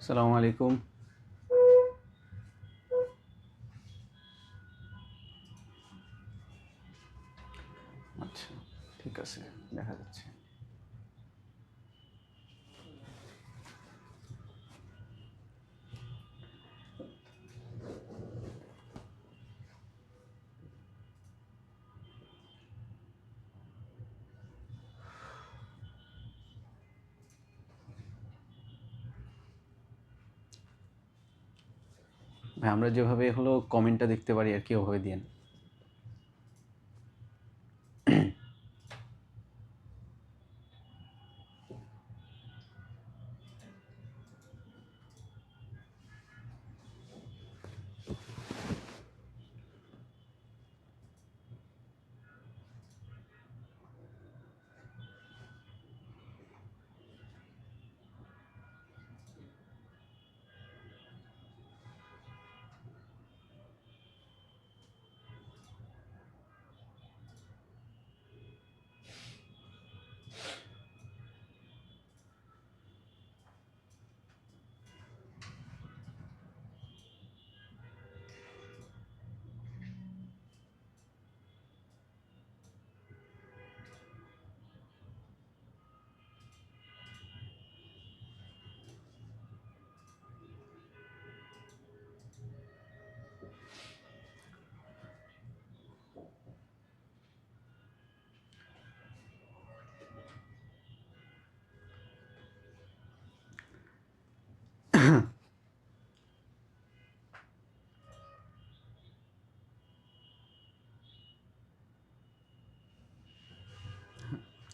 আসসালামু আলাইকুম। আচ্ছা, ঠিক আছে, দেখা যাচ্ছে। ভাই, আমরা যেভাবে হলো কমেন্টটা দেখতে পারি আর কি, ওভাবে দিয়েন।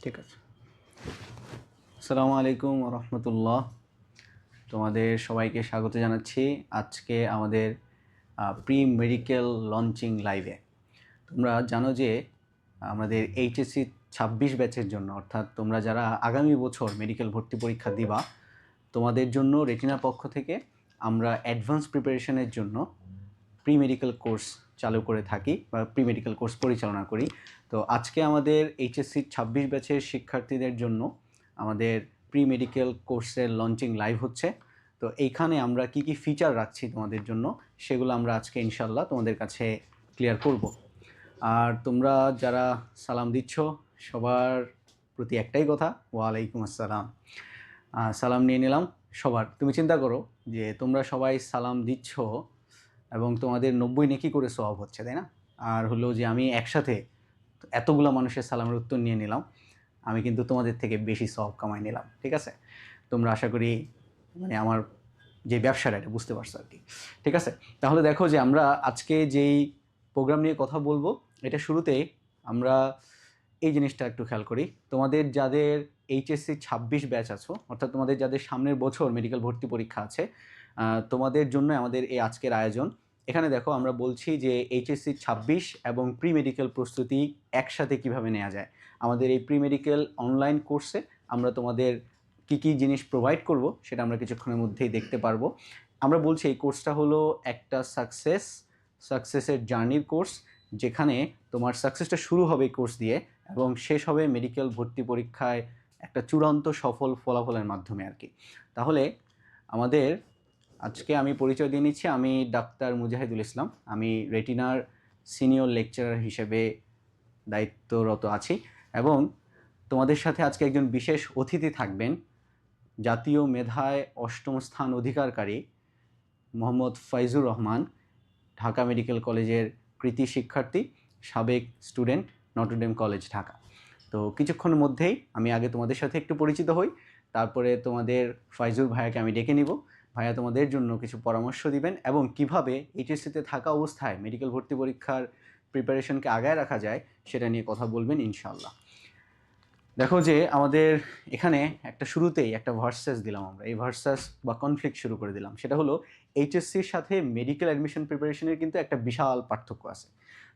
ঠিক আছে। আসসালামু আলাইকুম ওয়া রাহমাতুল্লাহ। তোমাদের সবাইকে স্বাগত জানাচ্ছি আজকে আমাদের প্রি মেডিকেল লঞ্চিং লাইভে। তোমরা জানো যে আমাদের এইচএসসি 26 ব্যাচের জন্য, অর্থাৎ তোমরা যারা আগামী বছর মেডিকেল ভর্তি পরীক্ষা দিবা, তোমাদের জন্য রেটিনার পক্ষ থেকে আমরা অ্যাডভান্স প্রিপারেশনের জন্য প্রি মেডিকেল কোর্স চালু করে থাকি বা প্রি মেডিকেল কোর্স পরিচালনা করি। তো আজকে আমাদের এইচএসসি 26 ব্যাচের শিক্ষার্থীদের জন্য আমাদের প্রি মেডিকেল কোর্সের লঞ্চিং লাইভ হচ্ছে। তো এইখানে আমরা কি কি ফিচার রাখছি তোমাদের জন্য, সেগুলো আমরা আজকে ইনশাল্লাহ তোমাদের কাছে ক্লিয়ার করব। আর তোমরা যারা সালাম দিচ্ছ, সবার প্রতি একটাই কথা, ওয়ালাইকুম আসসালাম। সালাম নিয়ে নিলাম সবার। তুমি চিন্তা করো যে তোমরা সবাই সালাম দিচ্ছ এবং তোমাদের 90 নেকি করে সওয়াব হচ্ছে, তাই না? আর হলো যে আমি একসাথে এতগুলো মানুষের সালামের উত্তর নিয়ে নিলাম, আমি কিন্তু তোমাদের থেকে বেশি সওয়াব কামাই নিলাম। ঠিক আছে? তোমরা আশা করি মানে আমার যে ব্যবসাটা এটা বুঝতে পারছো আর কি। ঠিক আছে, তাহলে দেখো যে আমরা আজকে যেই প্রোগ্রাম নিয়ে কথা বলবো, এটা শুরুতেই আমরা এই জিনিসটা একটু খেয়াল করি। তোমাদের যাদের এইচএসসি 26 ব্যাচ আছো, অর্থাৎ তোমাদের যাদের সামনের বছর মেডিকেল ভর্তি পরীক্ষা আছে, তোমাদের জন্য আমাদের এই আজকের আয়োজন। এখানে দেখো আমরা বলছি যে এইচএসসি 26 এবং প্রি মেডিকেল প্রস্তুতি একসাথে কিভাবে নেওয়া যায়। আমাদের এই প্রি মেডিকেল অনলাইন কোর্সে আমরা তোমাদের কি কি জিনিস প্রোভাইড করব সেটা আমরা কিছুক্ষণের মধ্যেই দেখতে পারবো। আমরা বলছি এই কোর্সটা হলো একটা সাকসেসের জার্নির কোর্স, যেখানে তোমার সাকসেসটা শুরু হবে এই কোর্স দিয়ে এবং শেষ হবে মেডিকেল ভর্তি পরীক্ষায় একটা চূড়ান্ত সফল ফলাফলের মাধ্যমে আর কি। তাহলে আমাদের আজকে আমি পরিচয় দিয়ে নিচ্ছি। আমি ডাক্তার মুজাহিদুল ইসলাম, আমি রেটিনার সিনিয়র লেকচারার হিসেবে দায়িত্বরত আছি এবং তোমাদের সাথে আজকে একজন বিশেষ অতিথি থাকবেন, জাতীয় মেধায় 8ম স্থান অধিকারকারী মোহাম্মদ ফাইজুর রহমান, ঢাকা মেডিকেল কলেজের কৃতি শিক্ষার্থী, সাবেক স্টুডেন্ট, নটরডেম কলেজ ঢাকা। তো কিছুক্ষণের মধ্যেই আমি আগে তোমাদের সাথে একটু পরিচিত হই, তারপরে তোমাদের ফাইজুর ভাইয়াকে আমি ডেকে নিব। ভাইয়া তোমাদের জন্য কিছু পরামর্শ দিবেন এবং কিভাবে এইচএসসিতে থাকা অবস্থায় মেডিকেল ভর্তি পরীক্ষার প্রিপারেশনকে আগায় রাখা যায় সেটা নিয়ে কথা বলবেন ইনশাআল্লাহ। দেখো যে আমাদের এখানে একটা শুরুতেই একটা ভার্সাস দিলাম, আমরা এই ভার্সাস বা কনফ্লিক্ট শুরু করে দিলাম। সেটা হলো এইচএসসির সাথে মেডিকেল অ্যাডমিশন প্রিপারেশনের কিন্তু একটা বিশাল পার্থক্য আছে।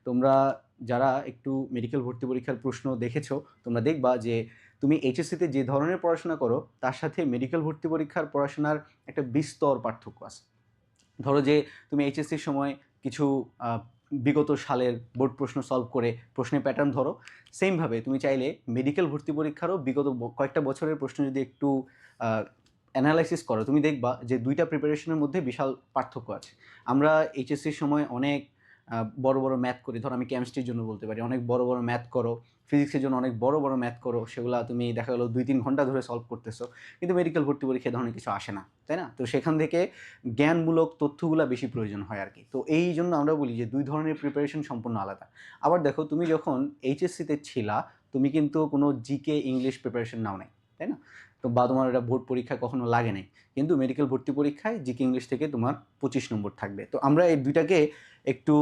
তোমরা যারা একটু মেডিকেল ভর্তি পরীক্ষার প্রশ্ন দেখেছো, তোমরা দেখবা যে তুমি এইচএসসিতে যে ধরনের পড়াশোনা করো তার সাথে মেডিকেল ভর্তি পরীক্ষার পড়াশোনার একটা বিস্তর পার্থক্য আছে। ধরো যে তুমি এইচএসসির সময় কিছু বিগত সালের বোর্ড প্রশ্ন সলভ করে প্রশ্নের প্যাটার্ন ধরো, সেমভাবে তুমি চাইলে মেডিকেল ভর্তি পরীক্ষারও বিগত কয়েকটা বছরের প্রশ্ন যদি একটু অ্যানালাইসিস করো, তুমি দেখবা যে দুইটা প্রিপারেশনের মধ্যে বিশাল পার্থক্য আছে। আমরা এইচএসসির সময় অনেক বড় বড় ম্যাথ করি, ধরো আমি কেমিস্ট্রির জন্য বলতে পারি, অনেক বড় বড় ম্যাথ করো, ফিজিক্সের জন্য অনেক বড় বড় ম্যাথ করো, সেগুলো তুমি দেখা গেলো 2-3 ঘন্টা ধরে সলভ করতেছো, কিন্তু মেডিকেল ভর্তি পরীক্ষা ধরনের কিছু আসে না, তাই না? তো সেখান থেকে জ্ঞানমূলক তথ্যগুলো বেশি প্রয়োজন হয় আর কি। তো এই জন্য আমরা বলি যে দুই ধরনের প্রিপারেশন সম্পূর্ণ আলাদা। আবার দেখো, তুমি যখন এইচএসসিতে ছিলা, তুমি কিন্তু কোনো জিকে ইংলিশ প্রিপারেশন নাও নাই, তাই না? তো বা তোমার এটা বোর্ড পরীক্ষা কখনো লাগে নাই, কিন্তু মেডিকেল ভর্তি পরীক্ষায় জিকে ইংলিশ থেকে তোমার 25 নম্বর থাকবে। তো আমরা এই দুইটাকে একটু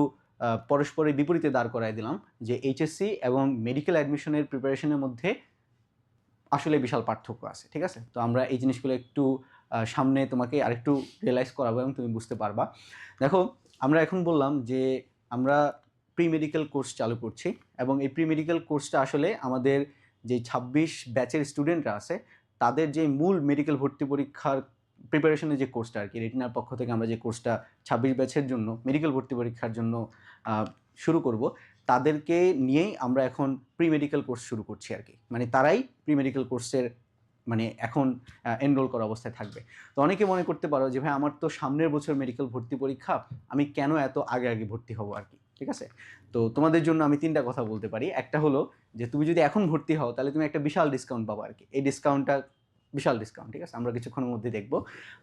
পরস্পরের বিপরীতে দাঁড় করাই দিলাম যে এইচএসসি এবং মেডিকেল অ্যাডমিশনের প্রিপারেশনের মধ্যে আসলে বিশাল পার্থক্য আছে, ঠিক আছে? তো আমরা এই জিনিসগুলো একটু সামনে তোমাকে আরেকটু রিয়েলাইজ করাবো এবং তুমি বুঝতে পারবা। দেখো, আমরা এখন বললাম যে আমরা প্রি মেডিকেল কোর্স চালু করছি, এবং এই প্রি মেডিকেল কোর্সটা আসলে আমাদের যে 26 ব্যাচের স্টুডেন্টরা আছে তাদের যে মূল মেডিকেল ভর্তি পরীক্ষার প্রিপারেশনের যে কোর্সটা আর কি, রেটিনার পক্ষ থেকে আমরা যে কোর্সটা 26 ব্যাচের জন্য মেডিকেল ভর্তি পরীক্ষার জন্য শুরু করব, তাদেরকে নিয়েই আমরা এখন প্রি মেডিকেল কোর্স শুরু করছি আর কি। মানে তারাই প্রি মেডিকেল কোর্সের মানে এখন এনরোল করা অবস্থায় থাকবে। তো অনেকে মনে করতে পারো যে ভাই আমার তো সামনের বছর মেডিকেল ভর্তি পরীক্ষা, আমি কেন এত আগে আগে ভর্তি হব আর কি, ঠিক আছে? তো তোমাদের জন্য আমি 3টা কথা বলতে পারি। একটা হলো যে তুমি যদি এখন ভর্তি হও তাহলে তুমি একটা বিশাল ডিসকাউন্ট পাবো আর কি। এই ডিসকাউন্টটা বিশাল ডিসকাউন্ট, ঠিক আছে? আমরা কিছুক্ষণের মধ্যে দেখব।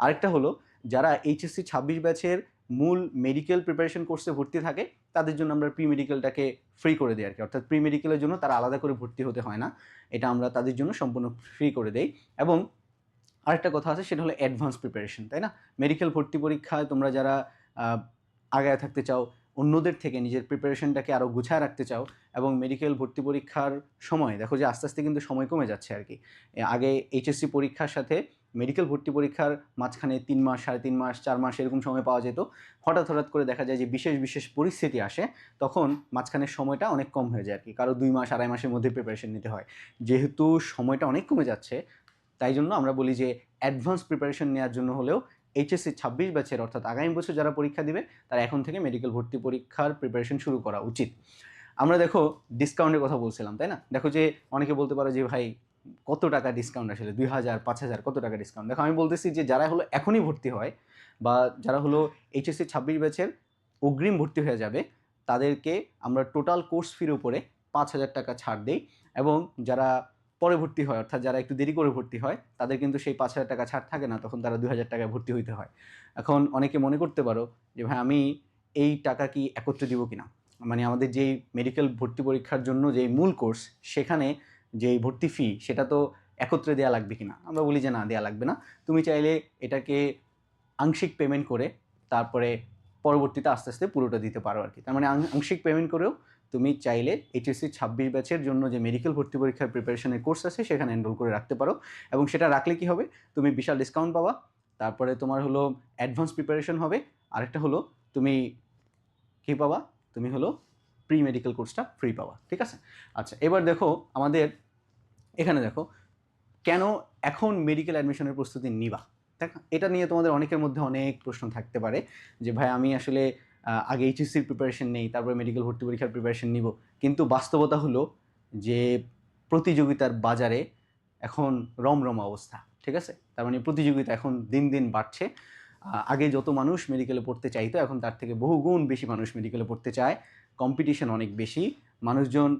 আরেকটা হলো যারা এইচএসসি 26 ব্যাচের মূল মেডিকেল প্রিপারেশন কোর্সে ভর্তি থাকে তাদের জন্য আমরা প্রি মেডিকেলটাকে ফ্রি করে দিই আর কি। অর্থাৎ প্রি মেডিকেলের জন্য তারা আলাদা করে ভর্তি হতে হয় না, এটা আমরা তাদের জন্য সম্পূর্ণ ফ্রি করে দেই। এবং আরেকটা কথা আছে, সেটা হলো অ্যাডভান্স প্রিপারেশন, তাই না? মেডিকেল ভর্তি পরীক্ষায় তোমরা যারা আগায় থাকতে চাও, অন্যদের থেকে নিজের প্রিপারেশনটাকে আরও গুছায় রাখতে চাও, এবং মেডিকেল ভর্তি পরীক্ষার সময় দেখো যে আস্তে আস্তে কিন্তু সময় কমে যাচ্ছে আর কি। আগে এইচএসসি পরীক্ষার সাথে মেডিকেল ভর্তি পরীক্ষার মাঝখানে 3 মাস, 3.5 মাস, 4 মাস এরকম সময় পাওয়া যেত। হঠাৎ করে দেখা যায় যে বিশেষ বিশেষ পরিস্থিতি আসে, তখন মাঝখানের সময়টা অনেক কম হয়ে যায় আর কি। কারো 2 মাস, 2.5 মাসের মধ্যে প্রিপারেশন নিতে হয়। যেহেতু সময়টা অনেক কমে যাচ্ছে, তাই জন্য আমরা বলি যে অ্যাডভান্স প্রিপারেশন নেওয়ার জন্য হলেও এইচএসসি 26 ব্যাচের, অর্থাৎ আগামী বছর যারা পরীক্ষা দিবে তারা এখন থেকে মেডিকেল ভর্তি পরীক্ষার প্রিপারেশন শুরু করা উচিত। আমরা দেখো ডিসকাউন্টের কথা বলছিলাম, তাই না? দেখো যে অনেকে বলতে পারো যে ভাই কত টাকা ডিসকাউন্ট, আসলে 2000, 5000 কত টাকা ডিসকাউন্ট? দেখো আমি বলতেছি যে যারা হলো এখনই ভর্তি হয়, বা যারা হলো এইচএসসি 26 ব্যাচের অগ্রিম ভর্তি হয়ে যাবে, তাদেরকে আমরা টোটাল কোর্স ফির উপরে 5000 টাকা ছাড় দেই। এবং যারা পরে ভর্তি হয়, অর্থাৎ যারা একটু দেরি করে ভর্তি হয়, তাদের কিন্তু সেই 5000 টাকা ছাড় থাকে না, তখন তারা 2000 টাকায় ভর্তি হইতে হয়। এখন অনেকে মনে করতে পারো যে ভাই আমি এই টাকা কি একত্রে দিব কিনা, মানে আমাদের যেই মেডিকেল ভর্তি পরীক্ষার জন্য যেই মূল কোর্স, সেখানে যেই ভর্তি ফি সেটা তো একত্রে দেওয়া লাগবে কিনা? আমরা বলি যে না, দেওয়া লাগবে না। তুমি চাইলে এটাকে আংশিক পেমেন্ট করে তারপরে পরবর্তীতে আস্তে আস্তে পুরোটা দিতে পারো আর কি। তার মানে আংশিক পেমেন্ট করেও তুমি চাইলে এইচএসসি 26 ব্যাচের জন্য যে মেডিকেল ভর্তি পরীক্ষার প্রিপারেশনের কোর্স আছে সেখানে এনরোল করে রাখতে পারো। এবং সেটা রাখলে কি হবে, তুমি বিশাল ডিসকাউন্ট পাবা, তারপরে তোমার হলো অ্যাডভান্স প্রিপারেশন হবে, আরেকটা হলো তুমি কী পাবা, তুমি হলো প্রি মেডিকেল কোর্সটা ফ্রি পাবা, ঠিক আছে? আচ্ছা, এবার দেখো আমাদের এখানে দেখো কেন এখন মেডিকেল অ্যাডমিশনের প্রস্তুতি নিবা। দেখো, এটা নিয়ে তোমাদের অনেকের মধ্যে অনেক প্রশ্ন থাকতে পারে যে ভাই আমি আসলে আগে এইচএসসির প্রিপারেশন নেই, তারপরে মেডিকেল ভর্তি পরীক্ষার প্রিপারেশন নিব। কিন্তু বাস্তবতা হলো যে প্রতিযোগিতার বাজারে এখন রমরমা অবস্থা, ঠিক আছে? তার মানে প্রতিযোগিতা এখন দিন দিন বাড়ছে। আগে যত মানুষ মেডিকেলে পড়তে চাইতো, এখন তার থেকে বহুগুণ বেশি মানুষ মেডিকেলে পড়তে চায়। কম্পিটিশন অনেক বেশি, মানুষজন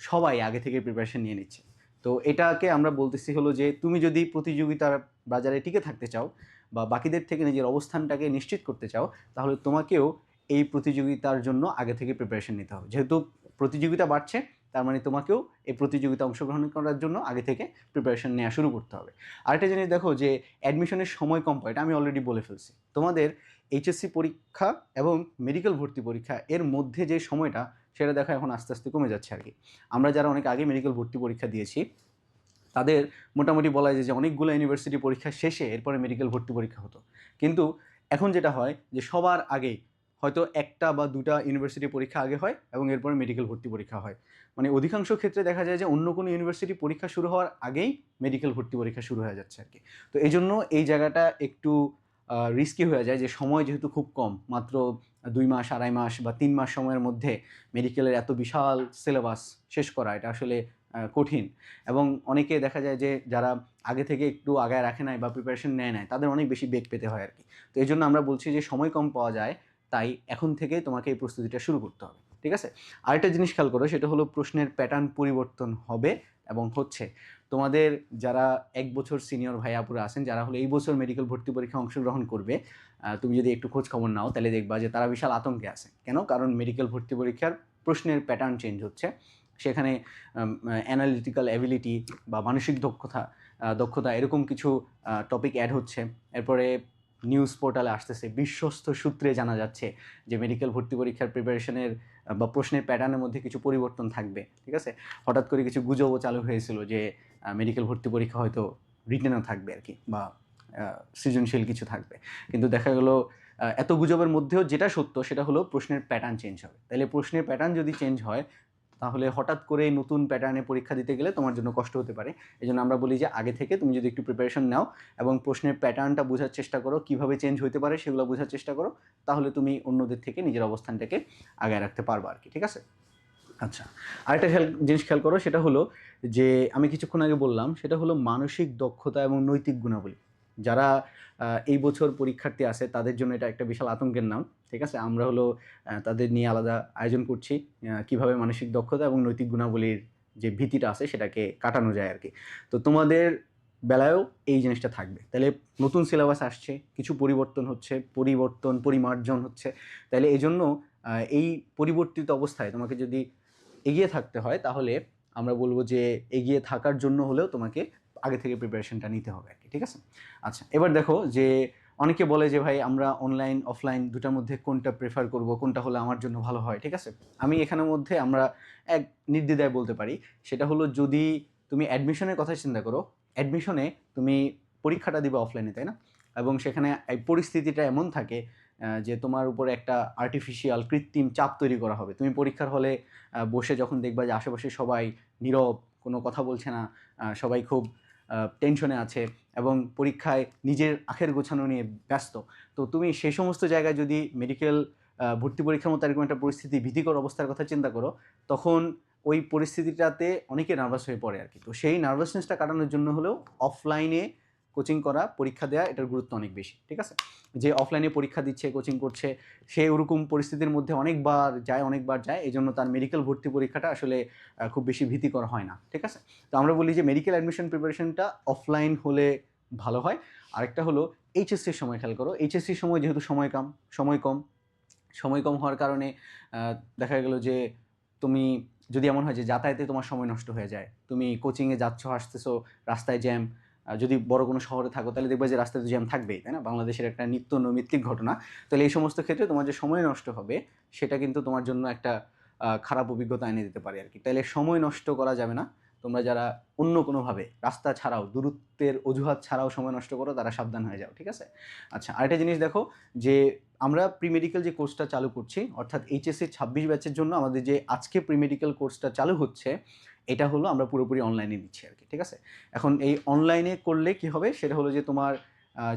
সবাই আগে থেকে প্রিপারেশন নিয়ে নিচ্ছে। তো এটাকে আমরা বলতেছি হলো যে তুমি যদি প্রতিযোগিতার বাজারে টিকে থাকতে চাও বা বাকিদের থেকে নিজের অবস্থানটাকে নিশ্চিত করতে চাও, তাহলে তোমাকেও এই প্রতিযোগিতার জন্য আগে থেকে প্রিপারেশন নিতে হবে। যেহেতু প্রতিযোগিতা বাড়ছে, তার মানে তোমাকেও এই প্রতিযোগিতা অংশগ্রহণ করার জন্য আগে থেকে প্রিপারেশন নেওয়া শুরু করতে হবে। আরেকটা জিনিস দেখো যে অ্যাডমিশনের সময় কম পায়, এটা আমি অলরেডি বলে ফেলছি। তোমাদের এইচএসসি পরীক্ষা এবং মেডিকেল ভর্তি পরীক্ষা এর মধ্যে যে সময়টা, সেটা দেখো এখন আস্তে আস্তে কমে যাচ্ছে আর কি। আমরা যারা অনেক আগে মেডিকেল ভর্তি পরীক্ষা দিয়েছি, তাদের মোটামুটি বলা যায় যে অনেকগুলো ইউনিভার্সিটি পরীক্ষা শেষে এরপরে মেডিকেল ভর্তি পরীক্ষা হতো। কিন্তু এখন যেটা হয় যে সবার আগে হয়তো 1টা বা 2টা ইউনিভার্সিটি পরীক্ষা আগে হয় এবং এরপরে মেডিকেল ভর্তি পরীক্ষা হয়। মানে অধিকাংশ ক্ষেত্রে দেখা যায় যে অন্য কোনো ইউনিভার্সিটি পরীক্ষা শুরু হওয়ার আগেই মেডিকেল ভর্তি পরীক্ষা শুরু হয়ে যাচ্ছে আর কি। তো এই জন্য এই জায়গাটা একটু রিস্কি হয়ে যায় যে সময় যেহেতু খুব কম, মাত্র 2 মাস, 2.5 মাস বা 3 মাস সময়ের মধ্যে মেডিকেলের এত বিশাল সিলেবাস শেষ করা, এটা আসলে কঠিন, এবং অনেকে দেখা যায় যে যারা আগে থেকে একটু আগায় রাখে নাই বা প্রিপারেশন নেয় নাই তাদের অনেক বেশি বেগ পেতে হয় আর কি। তো এই জন্য আমরা বলছি যে সময় কম পাওয়া যায়, তাই এখন থেকেই তোমাকে এই প্রস্তুতিটা শুরু করতে হবে, ঠিক আছে? আরেকটা জিনিস খেয়াল করো, সেটা হলো প্রশ্নের প্যাটার্ন পরিবর্তন হবে এবং হচ্ছে। তোমাদের যারা 1 বছর সিনিয়র ভাই আপুরা আছেন, যারা হলো এই বছর মেডিকেল ভর্তি পরীক্ষা অংশগ্রহণ করবে, তুমি যদি একটু খোঁজ খবর নাও তাহলে দেখবা যে তারা বিশাল আতঙ্কে আছে। কেন? কারণ মেডিকেল ভর্তি পরীক্ষার প্রশ্নের প্যাটার্ন চেঞ্জ হচ্ছে। সেখানে অ্যানালিটিক্যাল অ্যাবিলিটি বা মানসিক দক্ষতা এরকম কিছু টপিক অ্যাড হচ্ছে। এরপরে নিউজ পোর্টালে আসতেছে, বিশ্বস্ত সূত্রে জানা যাচ্ছে যে মেডিকেল ভর্তি পরীক্ষার প্রিপারেশনের বা প্রশ্নের প্যাটার্নের মধ্যে কিছু পরিবর্তন থাকবে, ঠিক আছে? হঠাৎ করে কিছু গুজবও চালু হয়েছিল যে মেডিকেল ভর্তি পরীক্ষা হয়তো রিটেনও থাকবে আর কি, বা সৃজনশীল কিছু থাকবে। কিন্তু দেখা গেল এত গুজবের মধ্যেও যেটা সত্য সেটা হলো প্রশ্নের প্যাটার্ন চেঞ্জ হবে। তাহলে প্রশ্নের প্যাটার্ন যদি চেঞ্জ হয়, তাহলে হঠাৎ করে নতুন প্যাটার্নে পরীক্ষা দিতে গেলে তোমার জন্য কষ্ট হতে পারে। এই জন্য আমরা বলি যে আগে থেকে তুমি যদি একটু প্রিপারেশন নাও এবং প্রশ্নের প্যাটার্নটা বোঝার চেষ্টা করো, কীভাবে চেঞ্জ হতে পারে সেগুলো বোঝার চেষ্টা করো, তাহলে তুমি অন্যদের থেকে নিজের অবস্থানটাকে আগায় রাখতে পারবা আর কি, ঠিক আছে? আচ্ছা, আরেকটা জিনিস খেয়াল করো, সেটা হলো যে আমি কিছুক্ষণ আগে বললাম, সেটা হলো মানসিক দক্ষতা এবং নৈতিক গুণাবলী। যারা এই বছর পরীক্ষার্থী আছে তাদের জন্য এটা একটা বিশাল আতঙ্কের নাম, ঠিক আছে? আমরা হলো তাদের নিয়ে আলাদা আয়োজন করছি, কীভাবে মানসিক দক্ষতা এবং নৈতিক গুণাবলীর যে ভীতিটা আছে সেটাকে কাটানো যায় আর কি। তো তোমাদের বেলায়ও এই জিনিসটা থাকবে। তাহলে নতুন সিলেবাস আসছে, কিছু পরিবর্তন হচ্ছে, পরিমার্জন হচ্ছে। তাহলে এই জন্য এই পরিবর্তিত অবস্থায় তোমাকে যদি এগিয়ে থাকতে হয়, তাহলে আমরা বলবো যে এগিয়ে থাকার জন্য হলেও তোমাকে আগে থেকে প্রিপারেশনটা নিতে হবে আর কি, ঠিক আছে? আচ্ছা, এবার দেখো যে অনেকে বলে যে ভাই আমরা অনলাইন অফলাইন দুটার মধ্যে কোনটা প্রেফার করব, কোনটা হলে আমার জন্য ভালো হয়, ঠিক আছে? আমি এখানের মধ্যে আমরা এক নির্দ্বিধায় বলতে পারি, সেটা হলো যদি তুমি অ্যাডমিশনের কথা চিন্তা করো, অ্যাডমিশনে তুমি পরীক্ষাটা দিবে অফলাইনে, তাই না? এবং সেখানে এই পরিস্থিতিটা এমন থাকে যে তোমার উপরে একটা আর্টিফিশিয়াল কৃত্রিম চাপ তৈরি করা হবে। তুমি পরীক্ষার হলে বসে যখন দেখবা যে আশেপাশে সবাই নীরব, কোনো কথা বলছে না, সবাই খুব টেনশনে আছে এবং পরীক্ষায় নিজের আখের গোছানো নিয়ে ব্যস্ত, তো তুমি সেই সমস্ত জায়গায় যদি মেডিকেল ভর্তি পরীক্ষার মতো এরকম একটা পরিস্থিতি, ভীতিকর অবস্থার কথা চিন্তা করো, তখন ওই পরিস্থিতিটাতে অনেকে নার্ভাস হয়ে পড়ে আর কি। তো সেই নার্ভাসনেসটা কাটানোর জন্য হলেও অফলাইনে কোচিং করা, পরীক্ষা দেওয়া, এটার গুরুত্ব অনেক বেশি, ঠিক আছে? যে অফলাইনে পরীক্ষা দিচ্ছে, কোচিং করছে, সে ওরকম পরিস্থিতির মধ্যে অনেকবার যায়, এই জন্য তার মেডিকেল ভর্তি পরীক্ষাটা আসলে খুব বেশি ভীতিকর হয় না, ঠিক আছে? তো আমরা বলি যে মেডিকেল অ্যাডমিশন প্রিপারেশনটা অফলাইন হলে ভালো হয়। আরেকটা হলো এইচএসসির সময় খেয়াল করো, এইচএসসির সময় যেহেতু সময় কম হওয়ার কারণে দেখা গেল যে তুমি যদি এমন হয় যে যাতায়াতে তোমার সময় নষ্ট হয়ে যায়, তুমি কোচিংয়ে যাচ্ছ আসতেছো, রাস্তায় জ্যাম, যদি বড় কোনো শহরে থাকো তাহলে দেখবে যে রাস্তায় তো জ্যাম থাকবেই, তাই না? বাংলাদেশের একটা নিত্য নৈমিত্তিক ঘটনা। তাহলে এই সমস্ত ক্ষেত্রে তোমার যে সময় নষ্ট হবে সেটা কিন্তু তোমার জন্য একটা খারাপ অভিজ্ঞতা এনে দিতে পারে আর কি। তাহলে সময় নষ্ট করা যাবে না। তোমরা যারা অন্য কোনোভাবে রাস্তা ছাড়াও, দূরত্বের অজুহাত ছাড়াও সময় নষ্ট করো, তারা সাবধান হয়ে যাও, ঠিক আছে? আচ্ছা, আরেকটা জিনিস দেখো যে আমরা প্রি মেডিকেল যে কোর্সটা চালু করছি, অর্থাৎ এইচএসসি 26 ব্যাচের জন্য আমাদের যে আজকে প্রি মেডিকেল কোর্সটা চালু হচ্ছে, এটা হলো আমরা পুরোপুরি অনলাইনে নিচ্ছি আর কি, ঠিক আছে? এখন এই অনলাইনে করলে কি হবে, সেটা হলো যে তোমার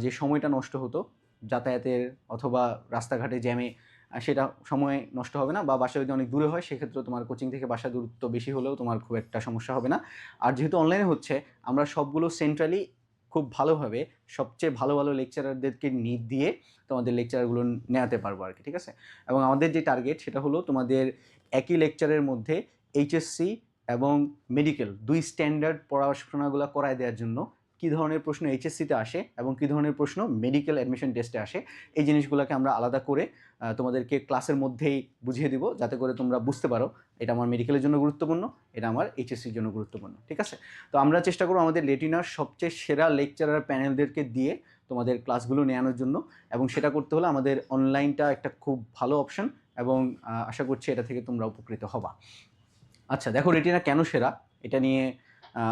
যে সময়টা নষ্ট হতো যাতায়াতের অথবা রাস্তাঘাটে জ্যামে, সেটা সময় নষ্ট হবে না। বা বাসা যদি অনেক দূরে হয় সেক্ষেত্রে তোমার কোচিং থেকে বাসা দূরত্ব বেশি হলেও তোমার খুব একটা সমস্যা হবে না। আর যেহেতু অনলাইনে হচ্ছে, আমরা সবগুলো সেন্ট্রালি খুব ভালোভাবে সবচেয়ে ভালো লেকচারারদেরকে দিয়ে তোমাদের লেকচারগুলো নেওয়াতে পারবো আর কি, ঠিক আছে? এবং আমাদের যে টার্গেট সেটা হলো তোমাদের একই লেকচারের মধ্যে এইচএসসি এবং মেডিকেল দুই স্ট্যান্ডার্ড পড়াশোনাগুলো করায় দেওয়ার জন্য কী ধরনের প্রশ্ন এইচএসসিতে আসে এবং কী ধরনের প্রশ্ন মেডিকেল অ্যাডমিশন টেস্টে আসে, এই জিনিসগুলোকে আমরা আলাদা করে তোমাদেরকে ক্লাসের মধ্যেই বুঝিয়ে দিব, যাতে করে তোমরা বুঝতে পারো এটা আমার মেডিকেলের জন্য গুরুত্বপূর্ণ, এটা আমার এইচএসসির জন্য গুরুত্বপূর্ণ, ঠিক আছে? তো আমরা চেষ্টা করব আমাদের রেটিনার সবচেয়ে সেরা লেকচারার প্যানেলদেরকে দিয়ে তোমাদের ক্লাসগুলো নেওয়ানোর জন্য, এবং সেটা করতে হলে আমাদের অনলাইনটা একটা খুব ভালো অপশন, এবং আশা করছি এটা থেকে তোমরা উপকৃত হবা। আচ্ছা, দেখো রেটিনা কেন সেরা এটা নিয়ে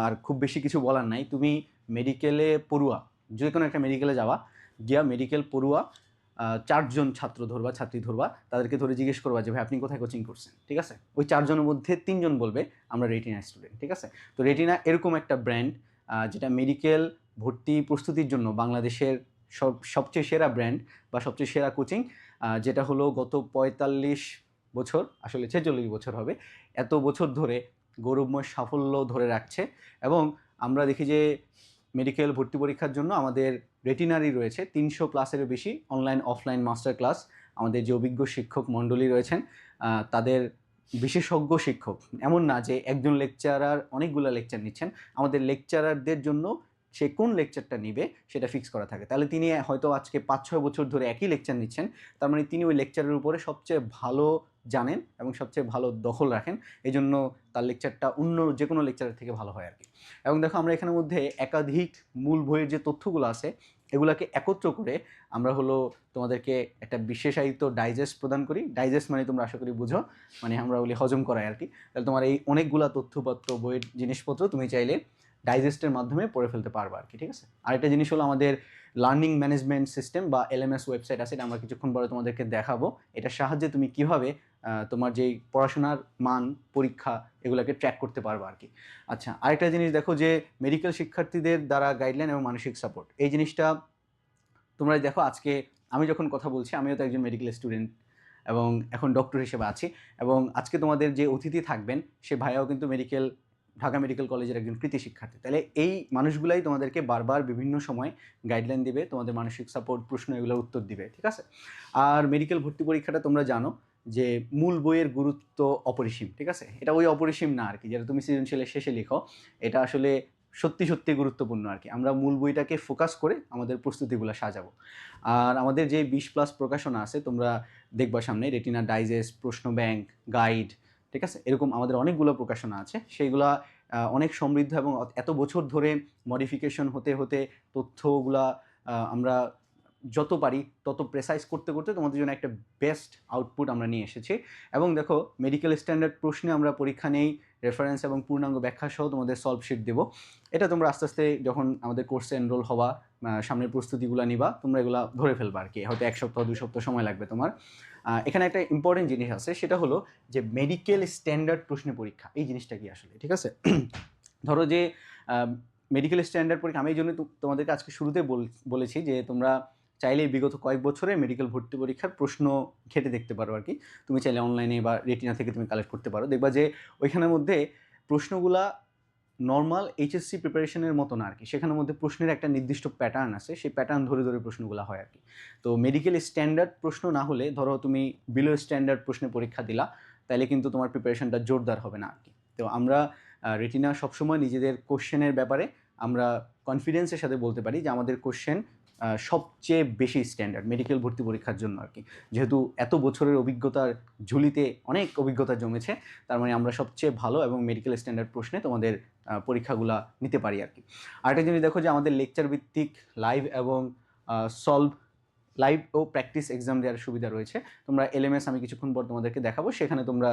আর খুব বেশি কিছু বলার নাই। তুমি মেডিকেলে পড়ুয়া, যে কোনো একটা মেডিকেলে গিয়া মেডিকেল পড়ুয়া 4 জন ছাত্র ধরবা, ছাত্রী ধরবা, তাদেরকে ধরে জিজ্ঞেস করবা যে ভাই আপনি কোথায় কোচিং করছেন, ঠিক আছে? ওই 4 জনের মধ্যে 3 জন বলবে আমরা রেটিনা স্টুডেন্ট, ঠিক আছে? তো রেটিনা এরকম একটা ব্র্যান্ড যেটা মেডিকেল ভর্তি প্রস্তুতির জন্য বাংলাদেশের সবচেয়ে সেরা ব্র্যান্ড বা সবচেয়ে সেরা কোচিং, যেটা হলো গত 45 বছর, আসলে 46 বছর হবে, এত বছর ধরে গৌরবময় সাফল্য ধরে রাখছে। এবং আমরা দেখি যে মেডিকেল ভর্তি পরীক্ষার জন্য আমাদের রেটিনারি রয়েছে 300+-এরও বেশি অনলাইন অফলাইন মাস্টার ক্লাস। আমাদের যে অভিজ্ঞ শিক্ষক মণ্ডলী রয়েছেন তাদের বিশেষজ্ঞ শিক্ষক, এমন না যে একজন লেকচারার অনেকগুলো লেকচার নিচ্ছেন, আমাদের লেকচারারদের জন্য সে কোন লেকচারটা নিবে সেটা ফিক্স করা থাকে। তাহলে তিনি হয়তো আজকে 5-6 বছর ধরে একই লেকচার নিচ্ছেন, তার মানে তিনি ওই লেকচারের উপরে সবচেয়ে ভালো জানেন এবং সবচেয়ে ভালো দখল রাখেন, এই জন্য তার লেকচারটা অন্য যে কোনো লেকচারের থেকে ভালো হয় আর কি। এবং দেখো আমরা এখানের মধ্যে একাধিক মূল বইয়ের যে তথ্যগুলো আছে এগুলাকে একত্র করে আমরা হলো তোমাদেরকে একটা বিশেষায়িত ডাইজেস্ট প্রদান করি। ডাইজেস্ট মানে তোমরা আশা করি বুঝো, মানে আমরা বলি হজম করাই আর কি। তাহলে তোমার এই অনেকগুলা তথ্যপত্র বইয়ের জিনিসপত্র তুমি চাইলে ডাইজেস্টের মাধ্যমে পড়ে ফেলতে পারবা আর কি, ঠিক আছে। আরেকটা জিনিস হলো আমাদের লার্নিং ম্যানেজমেন্ট সিস্টেম বা LMS ওয়েবসাইট আছে, এটা আমরা কিছুক্ষণ পরে তোমাদেরকে দেখাবো। এটার সাহায্যে তুমি কিভাবে তোমার যেই পড়াশোনার মান, পরীক্ষা এগুলোকে ট্র্যাক করতে পারবা আর কি। আচ্ছা, আরেকটা জিনিস দেখো যে মেডিকেল শিক্ষার্থীদের দ্বারা গাইডলাইন এবং মানসিক সাপোর্ট, এই জিনিসটা তোমরা দেখো আজকে আমি যখন কথা বলছি আমিও তো একজন মেডিকেল স্টুডেন্ট এবং এখন ডক্টর হিসেবে আছি, এবং আজকে তোমাদের যে অতিথি থাকবেন সে ভাইয়াও কিন্তু ঢাকা মেডিকেল কলেজের একজন কৃতি শিক্ষার্থী। তাহলে এই মানুষগুলাই তোমাদেরকে বারবার বিভিন্ন সময় গাইডলাইন দিবে, তোমাদের মানসিক সাপোর্ট, প্রশ্ন এগুলোর উত্তর দিবে, ঠিক আছে। আর মেডিকেল ভর্তি পরীক্ষাটা তোমরা জানো যে মূল বইয়ের গুরুত্ব অপরিসীম, ঠিক আছে। এটা ওই অপরিসীম না আর কি যেটা তুমি সৃজনশীলের শেষে লিখো, এটা আসলে সত্যি সত্যি গুরুত্বপূর্ণ আর কি। আমরা মূল বইটাকে ফোকাস করে আমাদের প্রস্তুতিগুলো সাজাবো। আর আমাদের যে 20+ প্রকাশনা আছে তোমরা দেখবা সামনে, রেটিনা ডাইজেস্ট, প্রশ্ন ব্যাংক, গাইড, ঠিক আছে, এরকম আমাদের অনেকগুলো প্রকাশনা আছে। সেইগুলা অনেক সমৃদ্ধ এবং এত বছর ধরে মডিফিকেশন হতে হতে তথ্যগুলা আমরা যত পারি তত প্রেসাইজ করতে করতে তোমাদের জন্য একটা বেস্ট আউটপুট আমরা নিয়ে এসেছি। এবং দেখো মেডিকেল স্ট্যান্ডার্ড প্রশ্নে আমরা পরীক্ষা নেই, রেফারেন্স এবং পূর্ণাঙ্গ ব্যাখ্যা সহ তোমাদের সলভ শিট দেবো। এটা তোমরা আস্তে আস্তে যখন আমাদের কোর্সে এনরোল হওয়া, সামনের প্রস্তুতিগুলো নিবা, তোমরা এগুলো ধরে ফেলবা আর কি। হয়তো 1 সপ্তাহ 2 সপ্তাহ সময় লাগবে তোমার। এখানে একটা ইম্পর্টেন্ট জিনিস আছে, সেটা হলো যে মেডিকেল স্ট্যান্ডার্ড প্রশ্নে পরীক্ষা, এই জিনিসটা কি আসলে, ঠিক আছে। ধরো যে মেডিকেল স্ট্যান্ডার্ড পরীক্ষা, আমি এই জন্য তোমাদেরকে আজকে শুরুতে বলেছি যে তোমরা চাইলে বিগত কয়েক বছরে মেডিকেল ভর্তি পরীক্ষার প্রশ্ন ঘেটে দেখতে পারো আর কি। তুমি চাইলে অনলাইনে বা রেটিনা থেকে তুমি কালেক্ট করতে পারো, দেখবা যে ওইখানের মধ্যে প্রশ্নগুলা নর্মাল HSC প্রিপারেশনের মতো না আর কি। সেখানের মধ্যে প্রশ্নের একটা নির্দিষ্ট প্যাটার্ন আছে, সেই প্যাটার্ন ধরে ধরে প্রশ্নগুলো হয় আর কি। তো মেডিকেল স্ট্যান্ডার্ড প্রশ্ন না হলে, ধরো তুমি বিলো স্ট্যান্ডার্ড প্রশ্নে পরীক্ষা দিলা, তাহলে কিন্তু তোমার প্রিপারেশনটা জোরদার হবে না আর কি। তো আমরা রেটিনা সবসময় নিজেদের কোশ্চেনের ব্যাপারে আমরা কনফিডেন্সের সাথে বলতে পারি যে আমাদের কোশ্চেন সবচেয়ে বেশি স্ট্যান্ডার্ড মেডিকেল ভর্তি পরীক্ষার জন্য আর কি। যেহেতু এত বছরের অভিজ্ঞতার ঝুলিতে অনেক অভিজ্ঞতা জমেছে, তার মানে আমরা সবচেয়ে ভালো এবং মেডিকেল স্ট্যান্ডার্ড প্রশ্নে তোমাদের পরীক্ষাগুলো নিতে পারি আর কি। আরেকটা জিনিস দেখো যে আমাদের লেকচার ভিত্তিক লাইভ এবং লাইভ ও প্র্যাকটিস এক্সাম দেওয়ার সুবিধা রয়েছে। তোমরা LMS আমি কিছুক্ষণ পর তোমাদেরকে দেখাবো, সেখানে তোমরা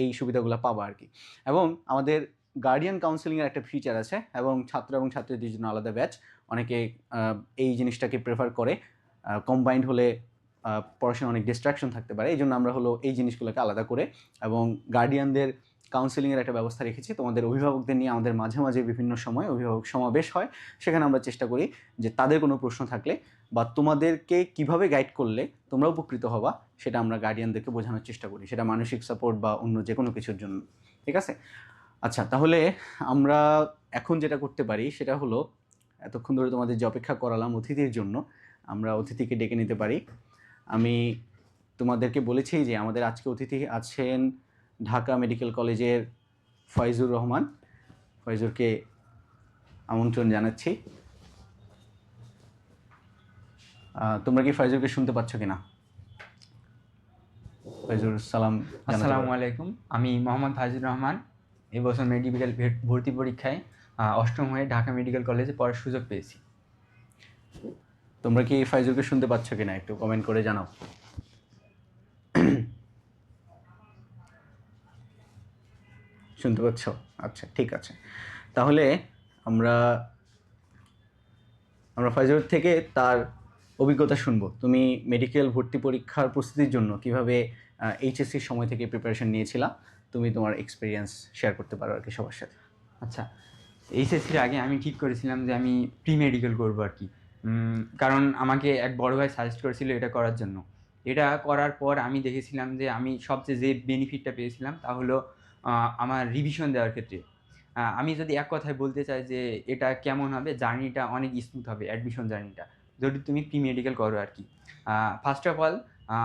এই সুবিধাগুলো পাবা আর কি। এবং আমাদের গার্ডিয়ান কাউন্সেলিংয়ের একটা ফিচার আছে, এবং ছাত্র এবং ছাত্রীদের জন্য আলাদা ব্যাচ। অনেকে এই জিনিসটাকে প্রেফার করে, কম্বাইন্ড হলে পড়াশোনা অনেক ডিস্ট্রাকশন থাকতে পারে, এই জন্য আমরা হলো এই জিনিসগুলোকে আলাদা করে এবং গার্ডিয়ানদের কাউন্সেলিংয়ের একটা ব্যবস্থা রেখেছি। তোমাদের অভিভাবকদের নিয়ে আমাদের মাঝে মাঝে বিভিন্ন সময় অভিভাবক সমাবেশ হয়, সেখানে আমরা চেষ্টা করি যে তাদের কোনো প্রশ্ন থাকলে বা তোমাদেরকে কিভাবে গাইড করলে তোমরা উপকৃত হবা সেটা আমরা গার্ডিয়ানদেরকে বোঝানোর চেষ্টা করি, সেটা মানসিক সাপোর্ট বা অন্য যে কোনো কিছুর জন্য, ঠিক আছে। আচ্ছা, তাহলে আমরা এখন যেটা করতে পারি সেটা হলো, এতক্ষণ ধরে তোমাদের যে অপেক্ষা করালাম অতিথির জন্য, আমরা অতিথিকে ডেকে নিতে পারি। আমি তোমাদেরকে বলেছি যে আমাদের আজকে অতিথি আছেন ঢাকা মেডিকেল কলেজের ফয়জুর রহমান। ফয়জুরকে আমন্ত্রণ জানাচ্ছি। তোমরা কি ফয়জুরকে শুনতে পাচ্ছ কিনা? ফয়জুর, সালাম। আসসালামু আলাইকুম, আমি মোহাম্মদ ফাইজুর রহমান। এবছর মেডিকেল ভর্তি পরীক্ষায় 8ম হয়ে ঢাকা মেডিকেল কলেজে পড়ার সুযোগ পেয়েছি। তোমরা কি ফয়জুরকে শুনতে পাচ্ছ কিনা একটু কমেন্ট করে জানাও। শুনতে পাচ্ছ? আচ্ছা, ঠিক আছে। তাহলে আমরা ফয়জুর থেকে তার অভিজ্ঞতা শুনবো। তুমি মেডিকেল ভর্তি পরীক্ষার প্রস্তুতির জন্য কিভাবে HSCর সময় থেকে প্রিপারেশন নিয়েছিলা, তুমি তোমার এক্সপিরিয়েন্স শেয়ার করতে পারো আর কি সবার সাথে। আচ্ছা, এইচএসসির আগে আমি ঠিক করেছিলাম যে আমি প্রি মেডিকেল করবো আর কি। কারণ আমাকে এক বড় ভাই সাজেস্ট করেছিল এটা করার জন্য। এটা করার পর আমি দেখেছিলাম যে আমি সবচেয়ে যে বেনিফিটটা পেয়েছিলাম তা হলো আমার রিভিশন দেওয়ার ক্ষেত্রে। আমি যদি এক কথায় বলতে চাই যে এটা কেমন হবে, জার্নিটা অনেক স্মুথ হবে অ্যাডমিশন জার্নিটা, যদি তুমি প্রি মেডিকেল করো আরকি। ফার্স্ট অফ অল আ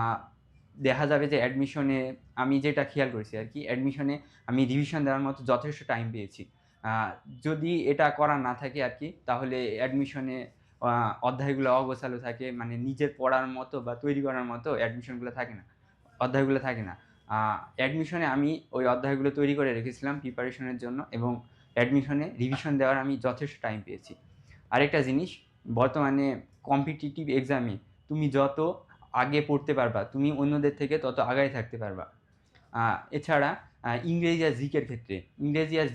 দেখা যাবে যে অ্যাডমিশনে আমি যেটা খেয়াল করেছি আরকি, অ্যাডমিশনে আমি রিভিশন দেওয়ার মতো যথেষ্ট টাইম পেয়েছি। আ যদি এটা করা না থাকে আরকি, তাহলে অ্যাডমিশনে আ অধ্যায়গুলো অগোছালো থাকে। মানে নিজের পড়ার মতো বা তৈরি করার মতো অ্যাডমিশনগুলো থাকে না। অধ্যায়গুলো থাকে না। আ অ্যাডমিশনে আমি ওই অধ্যায়গুলো তৈরি করে রেখেছিলাম প্রিপারেশনের জন্য, এবং অ্যাডমিশনে রিভিশন দেওয়ার আমি যথেষ্ট টাইম পেয়েছি। আরেকটা জিনিস, বর্তমানে কম্পিটিটিভ এক্সামে তুমি যত আগে পড়তে পারবা, তুমি অন্যদের থেকে তত আগায় থাকতে পারবা। এছাড়া ইংরেজি আর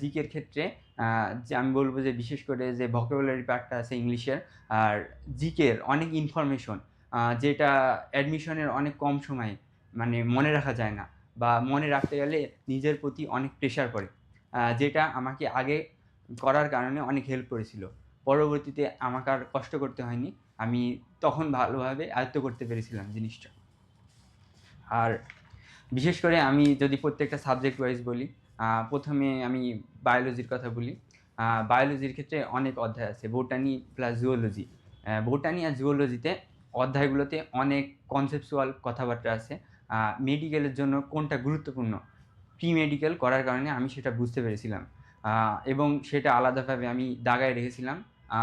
জিকের ক্ষেত্রে, আ যে আমি বলব যে বিশেষ করে যে ভোকাবুলারি পার্টটা আছে ইংলিশের, আর জিকের অনেক ইনফরমেশন যেটা অ্যাডমিশনের অনেক কম সময়ে মানে মনে রাখা যায় না, বা মনে রাখতে গেলে নিজের প্রতি অনেক প্রেশার পড়ে। যেটা আমাকে আগে করার কারণে অনেক হেল্প করেছিল। পরবর্তীতে আমাকে আর কষ্ট করতে হয়নি। আমি তখন ভালোভাবে আয়ত্ত করতে পেরেছিলাম জিনিসটা। আর বিশেষ করে আমি যদি প্রত্যেকটা সাবজেক্ট ওয়াইজ বলি, ১ম এ আমি বায়োলজির কথা বলি। বায়োলজির ক্ষেত্রে অনেক অধ্যায় আছে। Botany plus zoology. বোটানি আর জুওলজিতে অধ্যায়গুলোতে অনেক কনসেপচুয়াল কথাবার্তা আছে। আ মেডিকেলের জন্য কোনটা গুরুত্বপূর্ণ, প্রি মেডিকেল করার কারণে আমি সেটা বুঝতে পেরেছিলাম। আ এবং সেটা আলাদাভাবে আমি দাগায় রেখেছিলাম। আ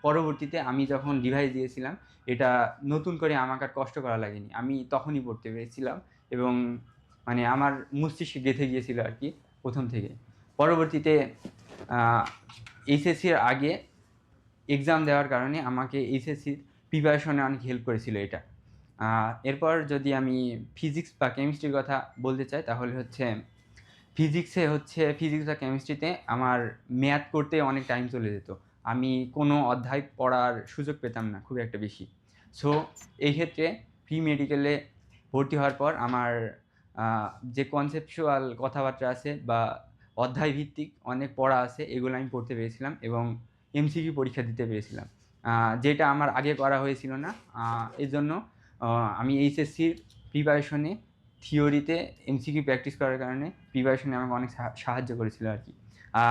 পরবর্তীতে আমি যখন রিভাইজ দিয়েছিলাম, এটা নতুন করে আমাকে আর কষ্ট করা লাগেনি। আমি তখনই পড়তে পেরেছিলাম, এবং মানে আমার মস্তিষ্কে গেঁথে গিয়েছিল আরকি ১ম থেকে। পরবর্তীতে আ এইচএসসির আগে এক্সাম দেওয়ার কারণে আমাকে এইচএসসির প্রিপারেশনে অনেক হেল্প করেছিল এটা। আ এরপর যদি আমি ফিজিক্স বা কেমিস্ট্রির কথা বলতে চাই, তাহলে হচ্ছে ফিজিক্স বা কেমিস্ট্রিতে আমার ম্যাথ করতে অনেক টাইম চলে যেত। আমি কোনো অধ্যায় পড়ার সুযোগ পেতাম না খুব একটা বেশি। সো এই ক্ষেত্রে প্রি মেডিকেলে ভর্তি হওয়ার পর আমার আ যে কনসেপচুয়াল কথাবার্তা আছে বা অধ্যায় ভিত্তিক অনেক পড়া আছে, এগুলো আমি পড়তে পেরেছিলাম, এবং এমসিকিউ পরীক্ষা দিতে পেরেছিলাম। আ যেটা আমার আগে করা হয়েছিল না। এজন্য আ আমি এইচএসসির প্রিপারেশনে থিওরিতে এমসিকিউ প্র্যাকটিস করার কারণে প্রিপারেশনে আমাকে অনেক সাহায্য করেছিল আরকি। আ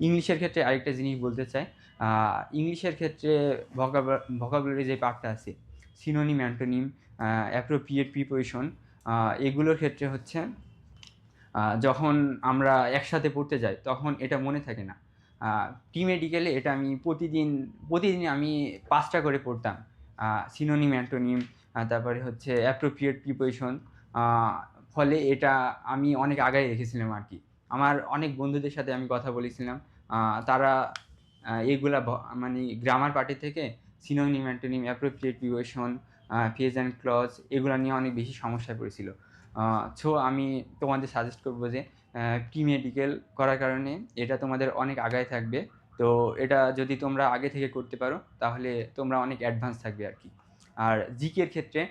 ইংলিশের ক্ষেত্রে আরেকটা জিনিস বলতে চাই। আ ইংলিশের ক্ষেত্রে ভোকাবুলারি যে পার্টটা আছে, সিনোনিম, অ্যান্টোনিম, অ্যাপ্রোপ্রিয়েট প্রিপোজিশন, এগুলোর ক্ষেত্রে হচ্ছে যখন আমরা একসাথে পড়তে যাই, তখন এটা মনে থাকে না। আ প্রি মেডিকেলে এটা আমি প্রতিদিন আমি ৫ টা করে পড়তাম। সিনোনিম, অ্যান্টোনিম, তারপরে হচ্ছে অ্যাপ্রোপ্রিয়েট প্রিপোজিশন। আ ফলে এটা আমি অনেক আগায় রেখেছিলাম আরকি। আমার অনেক বন্ধুদের সাথে আমি কথা বলেছিলাম। তারা এগুলা মানে গ্রামার পার্টি থেকে synonym, antonym, appropriate preposition, phrase and clause, এগুলা নিয়ে অনেক বেশি সমস্যায় পড়েছিল। সো আমি তোমাদের সাজেস্ট করব যে প্রি মেডিকেল করার কারণে এটা তোমাদের অনেক আগায় থাকবে। তো এটা যদি তোমরা আগে থেকে করতে পারো, তাহলে তোমরা অনেক অ্যাডভান্স থাকবে আরকি। আর জিকের ক্ষেত্রে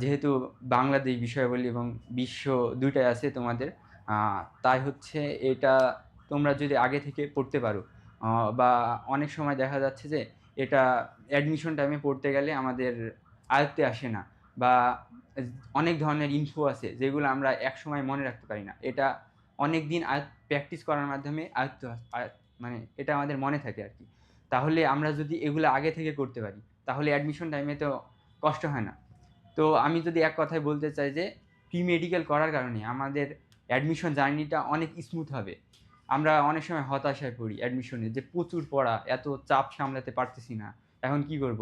যেহেতু বাংলাদেশ বিষয়াবলী এবং বিশ্ব ২ টাই আছে তোমাদের, তাই হচ্ছে এটা তোমরা যদি আগে থেকে পড়তে পারো, আ বা অনেক সময় দেখা যাচ্ছে যে এটা অ্যাডমিশন টাইমে পড়তে গেলে আমাদের আয়ত্তে আসে না, বা এজ অনেক ধরনের ইনফো আছে যেগুলো আমরা একসময় মনে রাখতে পারি না। এটা অনেকদিন প্র্যাকটিস করার মাধ্যমে মানে এটা আমাদের মনে থাকে আরকি। তাহলে আমরা যদি এগুলো আগে থেকে করতে পারি, তাহলে অ্যাডমিশন টাইমে তো কষ্ট হয় না। তো আমি যদি এক কথায় বলতে চাই যে প্রি মেডিকেল করার কারণে আমাদের অ্যাডমিশন জার্নিটা অনেক স্মুথ হবে। আমরা অনেক সময় হতাশায় পড়ি অ্যাডমিশনে, যে প্রচুর পড়া, এত চাপ সামলাতে পারতেছি না। এখন কি করব?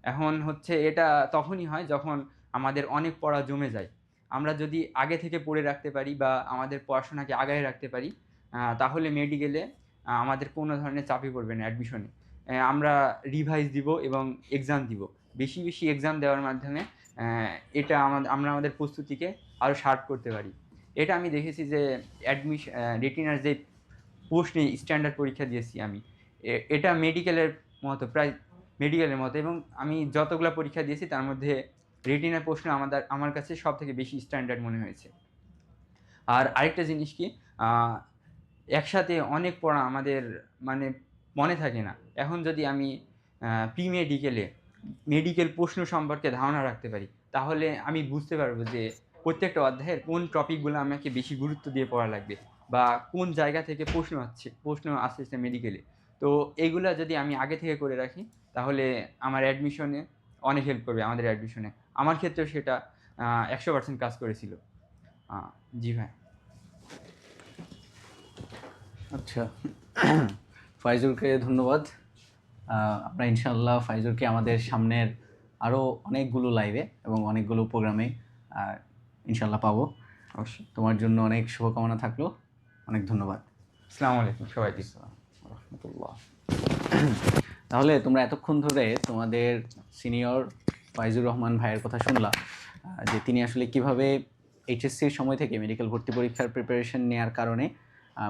এখন হচ্ছে এটা তখনই হয় যখন আমাদের অনেক পড়া জমে যায়। আমরা যদি আগে থেকে পড়ে রাখতে পারি বা আমাদের পড়াশোনাকে আগায় রাখতে পারি, তাহলে মেডিকেলে আমাদের কোনো ধরনের চাপই পড়বে না অ্যাডমিশনে। আমরা রিভাইজ দিব এবং এক্সাম দিব। বেশি এক্সাম দেওয়ার মাধ্যমে এটা আমরা আমাদের প্রস্তুতিকে আরও শার্প করতে পারি। এটা আমি দেখেছি যে রেটিনার যে পোস্ট স্ট্যান্ডার্ড পরীক্ষা দিয়েছি আমি। এটা মেডিকেলের মতো, এবং আমি যতগুলা পরীক্ষা দিয়েছি তার মধ্যে রেটিনার প্রশ্ন আমার কাছে সবথেকে বেশি স্ট্যান্ডার্ড মনে হয়েছে। আর আরেকটা জিনিস কি, আ একসাথে অনেক পড়া আমাদের মানে মনে থাকে না। এখন যদি আমি প্রি মেডিকেলে মেডিকেল প্রশ্ন সম্পর্কে ধারণা রাখতে পারি, তাহলে আমি বুঝতে পারবো যে প্রত্যেকটা অধ্যায়ের কোন টপিকগুলো আমাকে বেশি গুরুত্ব দিয়ে পড়া লাগবে বা কোন জায়গা থেকে প্রশ্ন আসছে মেডিকেলে। তো এইগুলা যদি আমি আগে থেকে করে রাখি তাহলে আমার অ্যাডমিশনে অনেক হেল্প করবে আমাদের অ্যাডমিশনে। আমার ক্ষেত্রেও সেটা 100% কাজ করেছিল। জি ভাই। আচ্ছা, ফাইজুরকে ধন্যবাদ। আমরা ইনশাআল্লাহ ফাইজুরকে আমাদের সামনের আরও অনেকগুলো লাইভে এবং অনেকগুলো প্রোগ্রামে ইনশাআল্লাহ পাবো। অবশ্যই। তোমার জন্য অনেক শুভকামনা থাকলো। অনেক ধন্যবাদ। আসসালামু আলাইকুম সবাইকে। রহমতুল্লাহ। তাহলে তোমরা এতক্ষণ ধরে তোমাদের সিনিয়র ফাইজুর রহমান ভাইয়ের কথা শুনলা, যে তিনি আসলে কিভাবে এইচএসসির সময় থেকে মেডিকেল ভর্তি পরীক্ষার প্রিপারেশন নেওয়ার কারণে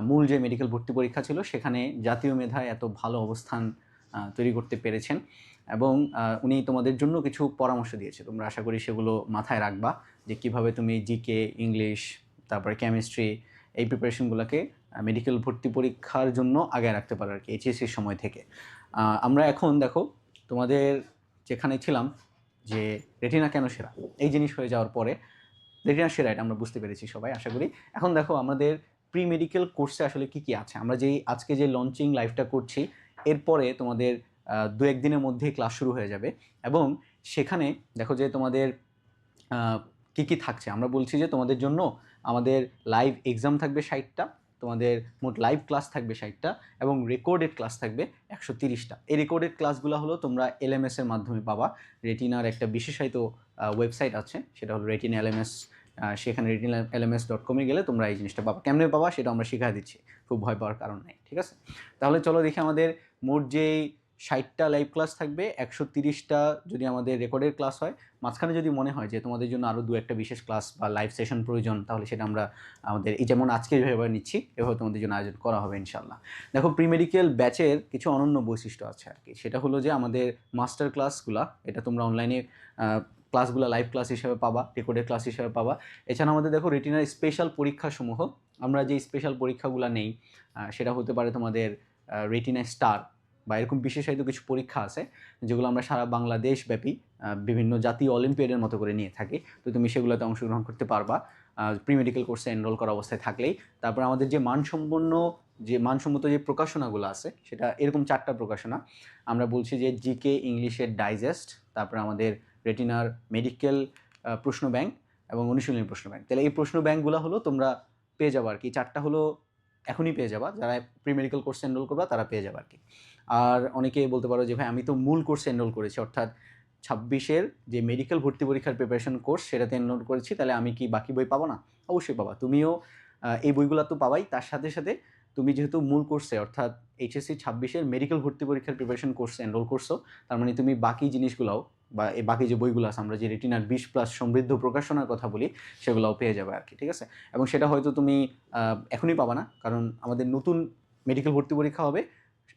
মূল যে মেডিকেল ভর্তি পরীক্ষা ছিল সেখানে জাতীয় মেধায় এত ভালো অবস্থান তৈরি করতে পেরেছেন, এবং উনি তোমাদের জন্য কিছু পরামর্শ দিয়েছে। তোমরা আশা করি সেগুলো মাথায় রাখবা, যে কিভাবে তুমি জিকে, ইংলিশ, তারপরে কেমিস্ট্রি, এই প্রিপারেশনগুলোকে মেডিকেল ভর্তি পরীক্ষার জন্য আগে রাখতে পারো আর কি এইচএসসির সময় থেকে। আমরা এখন দেখো তোমাদের যেখানে ছিলাম যে রেটিনা কেন সেরা, এই জিনিস হয়ে যাওয়ার পরে রেটিনা সেরা এটা আমরা বুঝতে পেরেছি সবাই আশা করি। এখন দেখো আমাদের প্রি মেডিকেল কোর্সে আসলে কি কি আছে। আমরা যেই আজকে যে লঞ্চিং লাইভটা করছি এরপরে তোমাদের 2-1 দিনের মধ্যেই ক্লাস শুরু হয়ে যাবে, এবং সেখানে দেখো যে তোমাদের কি কি থাকছে। আমরা বলছি যে তোমাদের জন্য আমাদের লাইভ এক্সাম থাকবে 60টা, তোমাদের মোট লাইভ ক্লাস থাকবে 60টা, এবং রেকর্ডেড ক্লাস থাকবে 130টা। এই রেকর্ডেড ক্লাসগুলো হলো তোমরা এলএমএস এর মাধ্যমে পাবা। রেটিনার একটা বিশেষায়িত ওয়েবসাইট আছে, সেটা হলো রেটিনা এলএমএস। সেখানে retinalms.com-এ গেলে তোমরা এই জিনিসটা পাবা। কেমনে পাবা সেটা আমরা শিখিয়ে দিচ্ছি, খুব ভয় পাওয়ার কারণ নেই, ঠিক আছে? তাহলে চলো দেখি আমাদের মোট যেই 60টা লাইভ ক্লাস থাকবে, 130টা যদি আমাদের রেকর্ডের ক্লাস হয়, মাঝখানে যদি মনে হয় যে তোমাদের জন্য আরও 2-একটা বিশেষ ক্লাস বা লাইভ সেশন প্রয়োজন, তাহলে সেটা আমরা আমাদের এই যেমন আজকে যেভাবে নিচ্ছি এভাবে তোমাদের জন্য আয়োজন করা হবে ইনশাল্লাহ। দেখো প্রি মেডিকেল ব্যাচের কিছু অনন্য বৈশিষ্ট্য আছে আর কি, সেটা হলো যে আমাদের মাস্টার ক্লাসগুলা, এটা তোমরা অনলাইনে ক্লাসগুলো লাইভ ক্লাস হিসেবে পাবা, রেকর্ডেড ক্লাস হিসেবে পাবা। এছাড়া আমাদের দেখো রেটিনার স্পেশাল পরীক্ষাসমূহ, আমরা যে স্পেশাল পরীক্ষাগুলো নেই সেটা হতে পারে তোমাদের রেটিনা স্টার বা এরকম বিশেষায়িত কিছু পরীক্ষা আছে যেগুলো আমরা সারা বাংলাদেশ ব্যাপী বিভিন্ন জাতীয় অলিম্পিয়াডের মতো করে নিয়ে থাকি। তো তুমি সেগুলোতে অংশগ্রহণ করতে পারবা প্রি মেডিকেল কোর্সে এনরোল করা অবস্থায় থাকলেই। তারপর আমাদের যে মানসম্মত যে প্রকাশনাগুলো আছে সেটা এরকম 4টা প্রকাশনা। আমরা বলছি যে জিকে ইংলিশের ডাইজেস্ট, তারপর আমাদের রেটিনার মেডিকেল প্রশ্ন ব্যাংক এবং অনুশীলনী প্রশ্ন ব্যাংক। তাহলে এই প্রশ্ন ব্যাংকগুলো হলো তোমরা পেয়ে যাবো আর কি, 4টা হলো এখনই পেয়ে যাবা, যারা প্রি মেডিকেল কোর্সে এনরোল করবা তারা পেয়ে যাবে আর কি। আর অনেকে বলতে পারো যে ভাই আমি তো মূল কোর্সে এনরোল করেছি, অর্থাৎ 26-এর যে মেডিকেল ভর্তি পরীক্ষার প্রিপারেশন কোর্স সেটাতে এনরোল করেছি, তাহলে আমি কি বাকি বই পাবো না? অবশ্যই পাবা, তুমিও এই বইগুলো তো পাবাই। তার সাথে সাথে তুমি যেহেতু মূল কোর্সে অর্থাৎ এইচএসসি 26-এর মেডিকেল ভর্তি পরীক্ষার প্রিপারেশন কোর্সে এনরোল করছো, তার মানে তুমি বাকি জিনিসগুলোও বা এই বাকি যে বইগুলো আছে, আমরা যে রেটিনার 20+ সমৃদ্ধ প্রকাশনার কথা বলি, সেগুলোও পেয়ে যাবে আর কি, ঠিক আছে? এবং সেটা হয়তো তুমি এখনই পাবা না, কারণ আমাদের নতুন মেডিকেল ভর্তি পরীক্ষা হবে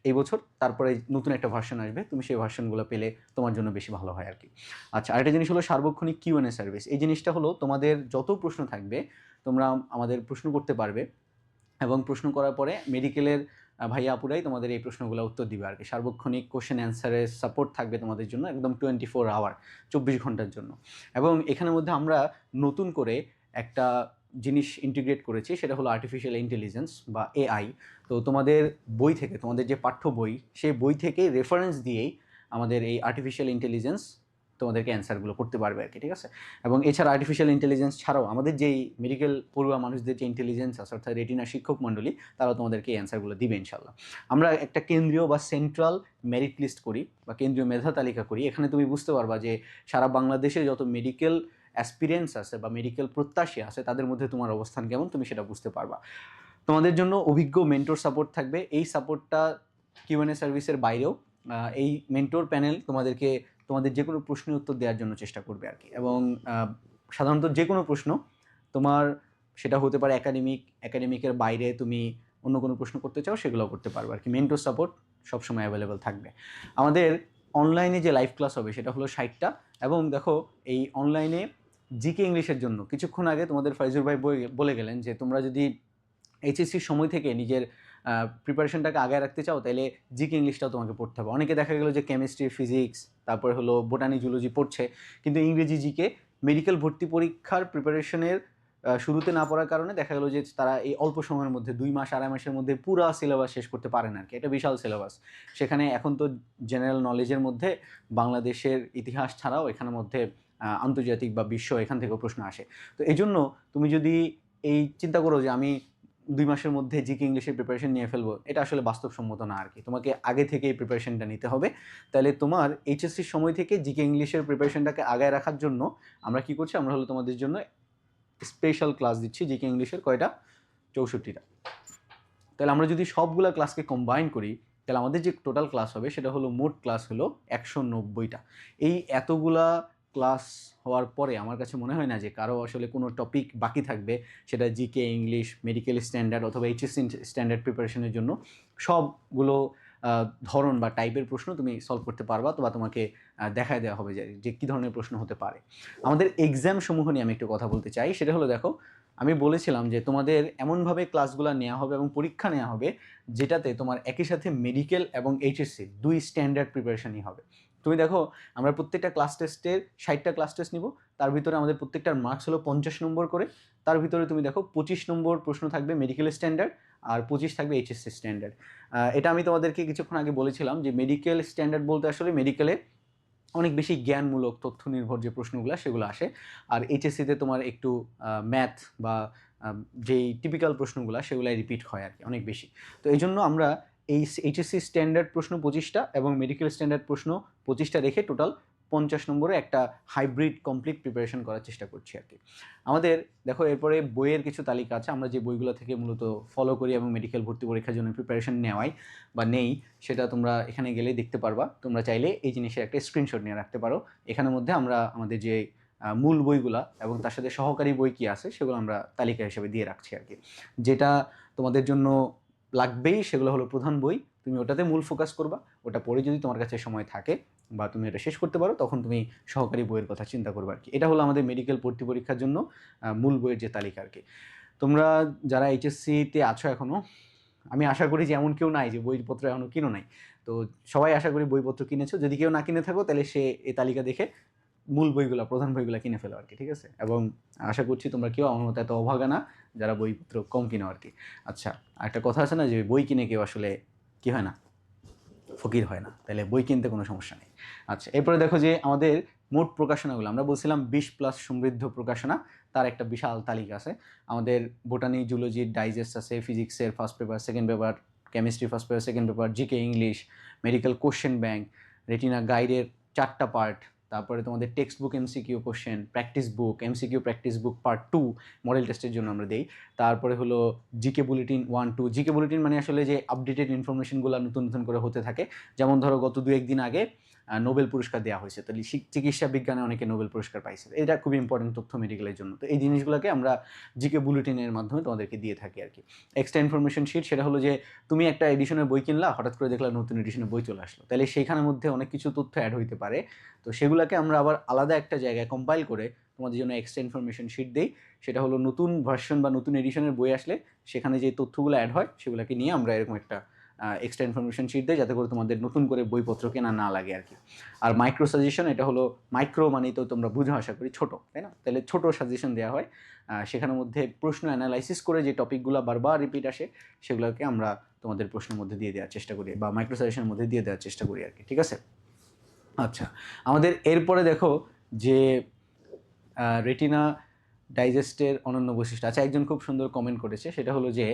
এই বছর, তারপরে নতুন একটা ভার্সন আসবে, তুমি সেই ভার্সনগুলো পেলে তোমার জন্য বেশি ভালো হয় আর কি। আচ্ছা, আরেকটা জিনিস হলো সার্বক্ষণিক কিউএনএ সার্ভিস। এই জিনিসটা হলো তোমাদের যত প্রশ্ন থাকবে তোমরা আমাদের প্রশ্ন করতে পারবে, এবং প্রশ্ন করার পরে মেডিকেলের ভাইয়া আপুরাই তোমাদের এই প্রশ্নগুলো উত্তর দিবে আর কি। সার্বক্ষণিক কোশ্চেন অ্যান্সারের সাপোর্ট থাকবে তোমাদের জন্য, একদম 24 আওয়ার, 24 ঘন্টার জন্য। এবং এখানের মধ্যে আমরা নতুন করে একটা জিনিস ইন্টিগ্রেট করেছি, সেটা হলো আর্টিফিশিয়াল ইন্টেলিজেন্স বা এআই। তো তোমাদের বই থেকে, তোমাদের যে পাঠ্য বই, সেই বই থেকে রেফারেন্স দিয়েই আমাদের এই আর্টিফিশিয়াল ইন্টেলিজেন্স তোমাদেরকে অ্যান্সারগুলো করতে পারবে আর কি, ঠিক আছে? এবং এছাড়া আর্টিফিশিয়াল ইন্টেলিজেন্স ছাড়াও আমাদের যেই মেডিকেল পড়ুয়া মানুষদের যে ইন্টেলিজেন্স আছে, অর্থাৎ রেটিনা শিক্ষক মণ্ডলী, তারাও তোমাদেরকে এই অ্যান্সারগুলো দিবে ইনশাল্লাহ। আমরা একটা কেন্দ্রীয় বা সেন্ট্রাল মেরিট লিস্ট করি বা কেন্দ্রীয় মেধা তালিকা করি। এখানে তুমি বুঝতে পারবা যে সারা বাংলাদেশে যত মেডিকেল অ্যাসপিরেন্টস আছে বা মেডিকেল প্রত্যাশী আছে তাদের মধ্যে তোমার অবস্থান কেমন, তুমি সেটা বুঝতে পারবা। তোমাদের জন্য অভিজ্ঞ মেন্টর সাপোর্ট থাকবে। এই সাপোর্টটা কিউএনএ সার্ভিসের বাইরেও এই মেন্টর প্যানেল তোমাদেরকে তোমাদের যে কোনো প্রশ্নের উত্তর দেওয়ার জন্য চেষ্টা করবে আর কি। এবং সাধারণত যে কোনো প্রশ্ন তোমার, সেটা হতে পারে একাডেমিকের বাইরে তুমি অন্য কোনো প্রশ্ন করতে চাও, সেগুলোও করতে পারবে আর কি। মেন্টর সাপোর্ট সবসময় অ্যাভেলেবেল থাকবে। আমাদের অনলাইনে যে লাইভ ক্লাস হবে সেটা হলো 60টা। এবং দেখো এই অনলাইনে জিকে ইংলিশের জন্য কিছুক্ষণ আগে তোমাদের ফাইজুর ভাই বলে গেলেন যে তোমরা যদি এইচএসসির সময় থেকে নিজের প্রিপারেশনটাকে আগে রাখতে চাও, তাহলে জিকে ইংলিশটাও তোমাকে পড়তে হবে। অনেকে দেখা গেলো যে কেমিস্ট্রি, ফিজিক্স, তারপরে হলো বোটানি, জুলজি পড়ছে, কিন্তু ইংরেজি জিকে মেডিকেল ভর্তি পরীক্ষার প্রিপারেশনের শুরুতে না পড়ার কারণে দেখা গেলো যে তারা এই অল্প সময়ের মধ্যে 2 মাস 2.5 মাসের মধ্যে পুরো সিলেবাস শেষ করতে পারে না আর কি। এটা বিশাল সিলেবাস। সেখানে এখন তো জেনারেল নলেজের মধ্যে বাংলাদেশের ইতিহাস ছাড়াও এখানের মধ্যে আন্তর্জাতিক বা বিশ্ব এখান থেকেও প্রশ্ন আসে। তো এই জন্য তুমি যদি এই চিন্তা করো যে আমি 2 মাসের মধ্যে জিকে ইংলিশের প্রিপারেশন নিয়ে ফেলবো, এটা আসলে বাস্তবসম্মত না আর কি। তোমাকে আগে থেকে এই প্রিপারেশনটা নিতে হবে। তাহলে তোমার এইচএসসির সময় থেকে জিকে ইংলিশের প্রিপারেশনটাকে আগায় রাখার জন্য আমরা কি করছি, আমরা হলো তোমাদের জন্য স্পেশাল ক্লাস দিচ্ছি জিকে ইংলিশের। কয়টা? 64টা। তাহলে আমরা যদি সবগুলা ক্লাসকে কম্বাইন করি, তাহলে আমাদের যে টোটাল ক্লাস হবে সেটা হলো মোট ক্লাস হলো 190টা। এই এতগুলা ক্লাস হওয়ার পরে আমার কাছে মনে হয় না যে কারো আসলে কোনো টপিক বাকি থাকবে, সেটা জিকে, ইংলিশ, মেডিকেল স্ট্যান্ডার্ড অথবা এইচএসসি স্ট্যান্ডার্ড প্রিপারেশনের জন্য সবগুলো ধরন বা টাইপের প্রশ্ন তুমি সলভ করতে পারবা, বা তোমাকে দেখায় দেওয়া হবে যে কী ধরনের প্রশ্ন হতে পারে। আমাদের এক্সাম সমূহ নিয়ে আমি একটু কথা বলতে চাই। সেটা হলো, দেখো আমি বলেছিলাম যে তোমাদের এমনভাবে ক্লাসগুলো নেওয়া হবে এবং পরীক্ষা নেওয়া হবে যেটাতে তোমার একই সাথে মেডিকেল এবং এইচএসসি 2 স্ট্যান্ডার্ড প্রিপারেশনই হবে। তুমি দেখো আমরা প্রত্যেকটা ক্লাস টেস্টের 60টা ক্লাস টেস্ট নিব, তার ভিতরে আমাদের প্রত্যেকটার মার্কস হলো 50 নম্বর করে। তার ভিতরে তুমি দেখো 25 নম্বর প্রশ্ন থাকবে মেডিকেল স্ট্যান্ডার্ড আর 25 থাকবে এইচএসসি স্ট্যান্ডার্ড। এটা আমি তোমাদেরকে কিছুক্ষণ আগে বলেছিলাম যে মেডিকেল স্ট্যান্ডার্ড বলতে আসলে মেডিকেলে অনেক বেশি জ্ঞানমূলক তথ্য নির্ভর যে প্রশ্নগুলো সেগুলো আসে, আর এইচএসসিতে তোমার একটু ম্যাথ বা যেই টিপিক্যাল প্রশ্নগুলো সেগুলাই রিপিট হয় আর কি অনেক বেশি। তো এই জন্য আমরা এই এইচএসসি স্ট্যান্ডার্ড প্রশ্ন 25টা এবং মেডিকেল স্ট্যান্ডার্ড প্রশ্ন 25টা রেখে টোটাল 50 নম্বরে একটা হাইব্রিড কমপ্লিট প্রিপারেশন করার চেষ্টা করছি আর কি। আমাদের দেখো এরপরে বইয়ের কিছু তালিকা আছে, আমরা যে বইগুলো থেকে মূলত ফলো করি এবং মেডিকেল ভর্তি পরীক্ষার জন্য প্রিপারেশন নেওয়াই বা নেই, সেটা তোমরা এখানে গেলেই দেখতে পারবা। তোমরা চাইলে এই জিনিসের একটা স্ক্রিনশট নিয়ে রাখতে পারো। এখানের মধ্যে আমরা আমাদের যে মূল বইগুলা এবং তার সাথে সহকারী বই কী আছে সেগুলো আমরা তালিকা হিসেবে দিয়ে রাখছি আর কি। যেটা তোমাদের জন্য লাগবেই সেগুলো হলো প্রধান বই, তুমি ওটাতে মূল ফোকাস করবা। ওটা পড়ে যদি তোমার কাছে সময় থাকে বা তুমি এটা শেষ করতে পারো, তখন তুমি সহকারী বইয়ের কথা চিন্তা করবে আর কি। এটা হলো আমাদের মেডিকেল ভর্তি পরীক্ষার জন্য মূল বইয়ের যে তালিকা আর কি। তোমরা যারা এইচএসসিতে আছো এখনও, আমি আশা করি যে এমন কেউ নাই যে বইপত্র এখনও কিনো নাই। তো সবাই আশা করি বইপত্র কিনেছো। যদি কেউ না কিনে থাকো তাহলে সে এই তালিকা দেখে মূল বইগুলো, প্রধান বইগুলো কিনে ফেলো আর কি, ঠিক আছে? এবং আশা করছি তোমরা কেউ আমার মতো এত অভাগা না যারা বইপত্র কম কিনো আর কি। আচ্ছা, একটা কথা আছে না যে বই কিনে কেউ আসলে কী হয় না, ফকির হয় না, তাহলে বই কিনতে কোনো সমস্যা নেই। আচ্ছা, এরপরে দেখো যে আমাদের মোট প্রকাশনাগুলো, আমরা বলছিলাম 20+ সমৃদ্ধ প্রকাশনা, তার একটা বিশাল তালিকা আছে। আমাদের বোটানি, জুলজির ডাইজেস্ট আছে, ফিজিক্সের first paper, second paper, chemistry first paper, second paper, GK English, medical question bank, retina গাইডের 4টা পার্ট, তারপরে তোমাদের text book MCQ question, practice বুক, এমসিকিউ প্র্যাকটিস বুক পার্ট 2 মডেল টেস্টের জন্য আমরা দেই। তারপরে হলো জিকে বুলেটিন 1, 2। জিকে বুলেটিন মানে আসলে যে আপডেটেড ইনফরমেশনগুলো নতুন নতুন করে হতে থাকে। যেমন ধরো গত 2-1 দিন আগে নোবেল পুরস্কার দেওয়া হয়েছে, তাহলে চিকিৎসা বিজ্ঞানে অনেকে নোবেল পুরস্কার পাইছে। এটা খুবই ইম্পর্টেন্ট তথ্য মেডিকেলের জন্য। তো এই জিনিসগুলোকে আমরা জিকে বুলেটিনের মাধ্যমে তোমাদেরকে দিয়ে থাকি আর কি। এক্সট্রা ইনফরমেশন শিট, সেটা হলো যে তুমি একটা এডিশনের বই কিনলা, হঠাৎ করে দেখলা নতুন এডিশনের বই চলে আসলো, তাহলে সেইখানের মধ্যে অনেক কিছু তথ্য অ্যাড হইতে পারে। তো সেগুলোকে আমরা আবার আলাদা একটা জায়গায় কম্পাইল করে তোমাদের জন্য এক্সট্রা ইনফরমেশন শিট দেই। সেটা হলো নতুন ভার্সন বা নতুন এডিশনের বই আসলে সেখানে যে তথ্যগুলো অ্যাড হয় সেগুলোকে নিয়ে আমরা এরকম একটা এক্সট্রা ইনফরমেশন শিট দেয়, যাতে করে তোমাদের নতুন করে বইপত্র কেনা না লাগে আর কি। আর মাইক্রো সাজেশন, এটা হলো মাইক্রো মানেই তো তোমরা বুঝো আশা করি ছোটো, তাই না? তাহলে ছোটো সাজেশন দেওয়া হয়, সেখানের মধ্যে প্রশ্ন অ্যানালাইসিস করে যে টপিকগুলো বারবার রিপিট আসে সেগুলোকে আমরা তোমাদের প্রশ্নের মধ্যে দিয়ে দেওয়ার চেষ্টা করি বা মাইক্রো সাজেশনের মধ্যে দিয়ে দেওয়ার চেষ্টা করি আর কি, ঠিক আছে? আচ্ছা, আমাদের এরপরে দেখো যে রেটিনা ডাইজেস্টের অনন্য বৈশিষ্ট্য। আচ্ছা, একজন খুব সুন্দর কমেন্ট করেছে, সেটা হলো যে